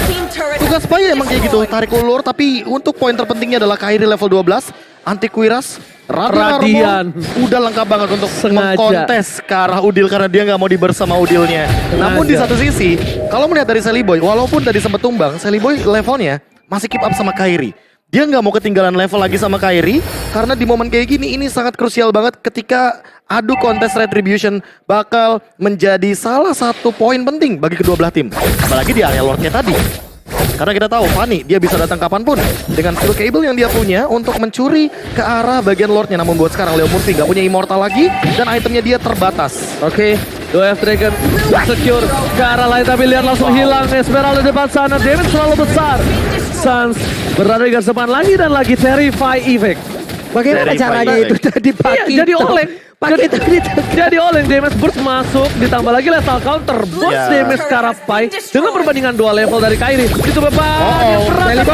Tugas Pai emang kayak gitu, tarik ulur, tapi untuk poin terpentingnya adalah Kairi level 12, Antiquiras, Radian udah lengkap banget untuk mengkontes ke arah Udil karena dia nggak mau diburst sama Udilnya. Namun di satu sisi, kalau melihat dari Sally Boy, walaupun tadi sempat tumbang, Sally Boy levelnya masih keep up sama Kairi. Dia nggak mau ketinggalan level lagi sama Kairi karena di momen kayak gini ini sangat krusial banget ketika adu kontes retribution bakal menjadi salah satu poin penting bagi kedua belah tim. Apalagi di area Lordnya tadi. Karena kita tahu Fanny dia bisa datang kapanpun dengan skill cable yang dia punya untuk mencuri ke arah bagian Lordnya. Namun buat sekarang Leo Murphy nggak punya immortal lagi dan itemnya dia terbatas. Oke, DoF Dragon secure ke arah lain, tapi lihat langsung hilang Esmeralda depan sana. Damage terlalu besar. Suns berada di garis depan lagi dan lagi Terrify Effect. Bagaimana caranya itu tadi Pak? Jadi oleng. Jadi oleng, damage burst masuk, ditambah lagi lethal counter, burst damage ke arah Pai dengan perbandingan 2 level dari Kairi. Itu beban yang berat.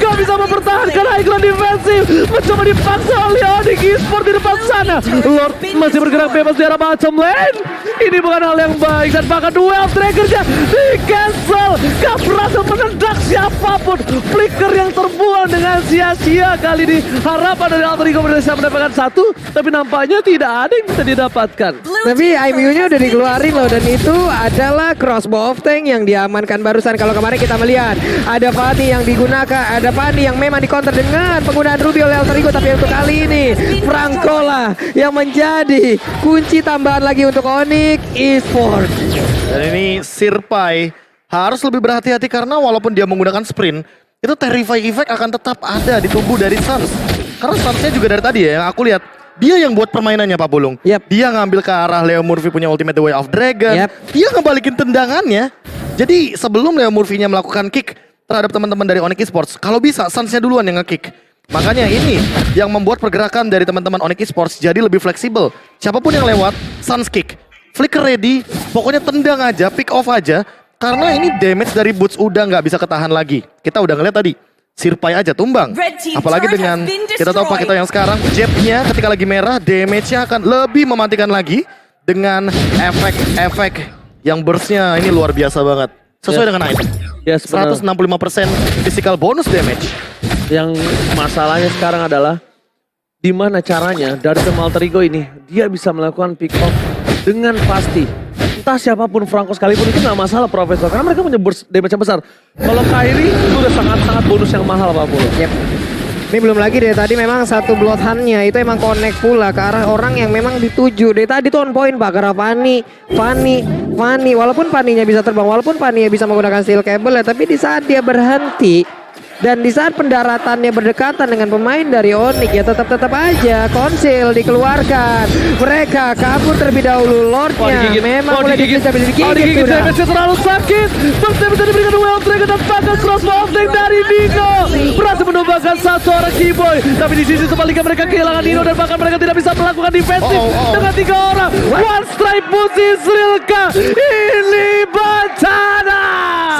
Gak bisa mempertahankan high ground defensif, mencoba dipaksa oleh Onyx Esports di depan sana. Lord masih bergerak bebas di arah bottom lane. Ini bukan hal yang baik dan bahkan duel triggernya di cancel. Gak berhasil menendak siapapun. Flicker yang terbuang dengan sia-sia kali ini. Harapan dari Alter Ego bisa mendapatkan satu, tapi nampaknya tidak ada yang bisa didapatkan. Tapi IMU-nya udah dikeluarin loh, dan itu adalah crossbow of tank yang diamankan barusan. Kalau kemarin kita melihat ada Fanny yang digunakan, ada Fanny yang memang dikonter dengan penggunaan Ruby oleh Alter Ego, tapi untuk kali ini Franco lah yang menjadi kunci tambahan lagi untuk Onyx Esports. Dan ini Sirpai harus lebih berhati-hati karena walaupun dia menggunakan sprint, itu Terrify Effect akan tetap ada di tubuh dari Suns. Karena Suns-nya juga dari tadi ya yang aku lihat, dia yang buat permainannya Pak Bulung. Dia ngambil ke arah Leo Murphy punya ultimate The Way of Dragon. Dia ngebalikin tendangannya. Jadi sebelum Leo Murphy-nya melakukan kick terhadap teman-teman dari Onyx Esports, kalau bisa Suns-nya duluan yang nge-kick. Makanya ini yang membuat pergerakan dari teman-teman Onyx Esports jadi lebih fleksibel. Siapapun yang lewat, Suns kick. Flicker ready, pokoknya tendang aja, pick off aja. Karena ini damage dari Boots udah nggak bisa ketahan lagi. Kita udah ngeliat tadi, Sirpai aja tumbang. Apalagi dengan kita tahu Pak kita yang sekarang Jab-nya ketika lagi merah damage-nya akan lebih mematikan lagi dengan efek-efek yang burst-nya ini luar biasa banget. Sesuai dengan item. 165% physical bonus damage. Yang masalahnya sekarang adalah di mana caranya dari tim Alter Ego ini dia bisa melakukan pick off dengan pasti. Entah siapapun, Franco sekalipun itu nggak masalah Profesor, karena mereka punya burst damage yang besar. Kalau Kairi itu udah sangat-sangat bonus yang mahal Pak Polo. Ini belum lagi dari tadi memang satu blood hunt-nya itu emang connect pula ke arah orang yang memang dituju. Dari tadi tuh on point Pak, karena Fanny. Walaupun Fanny-nya bisa terbang, walaupun Fanny-nya bisa menggunakan steel cable ya, tapi di saat dia berhenti, Dan di saat pendaratannya berdekatan dengan pemain dari Onyx ya tetap aja konsil dikeluarkan. Mereka kabur terlebih dahulu. Lordnya memang mulai digigit sudah. Damage terlalu sakit. Bisa diberikan Wild Dragon dan bahkan crossbow offlane dari Nino. Berhasil menumbangkan satu orang Keyboy. Tapi di sisi sebaliknya mereka kehilangan Nino dan bahkan mereka tidak bisa melakukan defensif dengan 3 orang. One strike push Israelka. Ini bencana.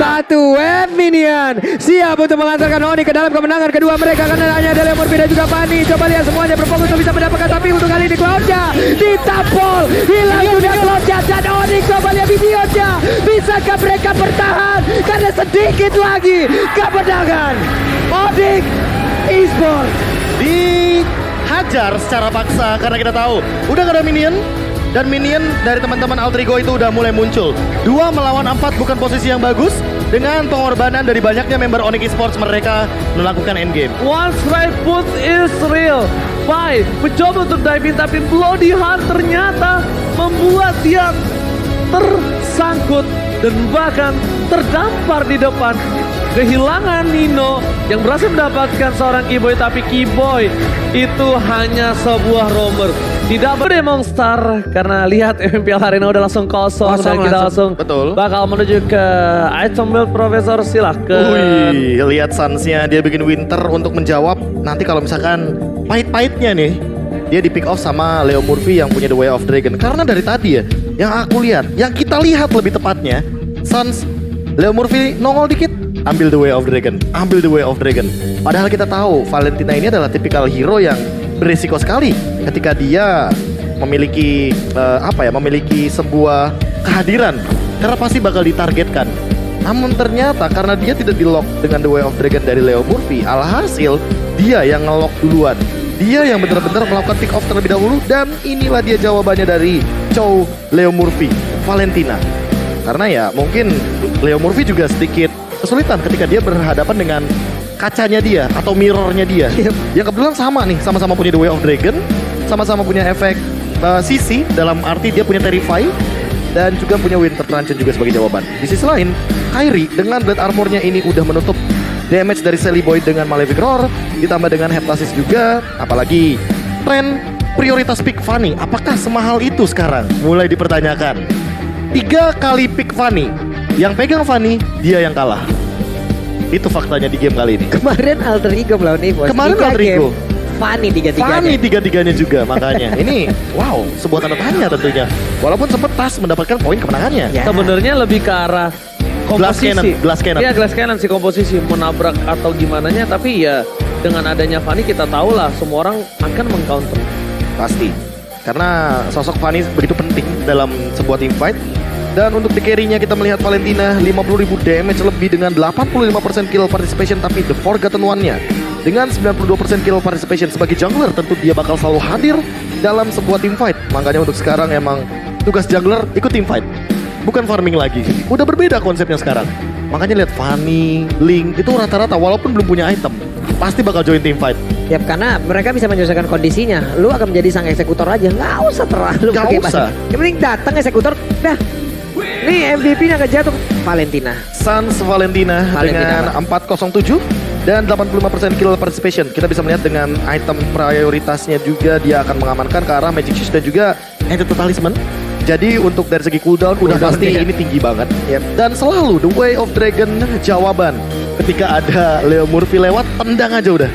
Satu wave minion siap untuk mengantarkan Onyx ke dalam kemenangan kedua mereka karena hanya ada Lemur dan juga Fanny. Coba lihat semuanya berfokus untuk bisa mendapatkan, tapi untuk kali ini Cloudnya ditampol, hilang sudah Cloudnya dan Onyx. Coba lihat videonya, bisakah mereka bertahan karena sedikit lagi kemenangan Onyx Esports. Dihajar secara paksa karena kita tahu udah gak ada minion. Dan minion dari teman-teman Altrigo itu udah mulai muncul. 2 melawan 4 bukan posisi yang bagus. Dengan pengorbanan dari banyaknya member Onyx Esports, mereka melakukan endgame. One strike push Israel. Pai mencoba untuk dive in, tapi Bloody Heart ternyata membuat dia tersangkut dan bahkan terdampar di depan. Kehilangan Nino yang berhasil mendapatkan seorang Keyboy, tapi Keyboy itu hanya sebuah roamer. Tidak berdemonstar karena lihat MPL Arena udah langsung kosong dan kita langsung bakal menuju ke item build. Profesor, silahkan. Wih, lihat Suns-nya dia bikin Winter untuk menjawab. Nanti kalau misalkan pahit-pahitnya nih, dia di pick off sama Leo Murphy yang punya The Way of Dragon. Karena dari tadi ya, yang aku lihat, yang kita lihat lebih tepatnya, Suns, Leo Murphy nongol dikit, ambil The Way of Dragon, ambil The Way of Dragon. Padahal kita tahu Valentina ini adalah tipikal hero yang berisiko sekali ketika dia memiliki memiliki sebuah kehadiran karena pasti bakal ditargetkan. Namun ternyata karena dia tidak di-lock dengan The Way of Dragon dari Leo Murphy, alhasil dia yang nge-lock duluan. Dia yang benar-benar melakukan pick off terlebih dahulu, dan inilah dia jawabannya dari Chow Leo Murphy, Valentina. Karena ya mungkin Leo Murphy juga sedikit kesulitan ketika dia berhadapan dengan kacanya dia atau mirrornya dia. Yang kebetulan sama nih, sama-sama punya The Way of Dragon, sama-sama punya efek CC, dalam arti dia punya Terrify dan juga punya Winter Truncheon juga sebagai jawaban. Di sisi lain, Kairi dengan Blade Armornya ini udah menutup damage dari Sally Boy dengan Malefic Roar, ditambah dengan Heptasis juga. Apalagi tren prioritas pick Fanny, apakah semahal itu sekarang? Mulai dipertanyakan. 3 kali pick Fanny, yang pegang Fanny, dia yang kalah. Itu faktanya di game kali ini. Kemarin Alter Ego melawan Evos. Kemarin Alter Ego. Fanny tiga-tiganya juga makanya. Ini wow, sebuah tanda tanya tentunya. Walaupun sempat Tas mendapatkan poin kemenangannya. Ya. Sebenarnya lebih ke arah komposisi. Glass cannon. Iya, glass cannon sih komposisi, menabrak atau gimananya, tapi ya dengan adanya Fanny kita tahu lah semua orang akan mengcounter. Pasti. Karena sosok Fanny begitu penting dalam sebuah team fight. Dan untuk di carry-nya kita melihat Valentina 50.000 damage lebih dengan 85% kill participation, tapi The Forgotten One-nya dengan 92% kill participation. Sebagai jungler tentu dia bakal selalu hadir dalam sebuah team fight. Makanya untuk sekarang emang tugas jungler ikut team fight, bukan farming lagi. Udah berbeda konsepnya sekarang. Makanya lihat Fanny, Link itu rata-rata walaupun belum punya item pasti bakal join team fight. Ya karena mereka bisa menyelesaikan kondisinya. Lu akan menjadi sang eksekutor aja, nggak usah terlalu Nggak usah. Yang penting datang eksekutor, dah. Nih MVP-nya akan jatuh Valentina. Suns Valentina dengan 407 dan 85% kill participation. Kita bisa melihat dengan item prioritasnya juga dia akan mengamankan ke arah Magic Shoes dan juga Enchanted Talisman. Jadi untuk dari segi cooldown udah pasti ini tinggi banget. Dan selalu The Way of Dragon jawaban. Ketika ada Leo Murphy lewat, tendang aja udah.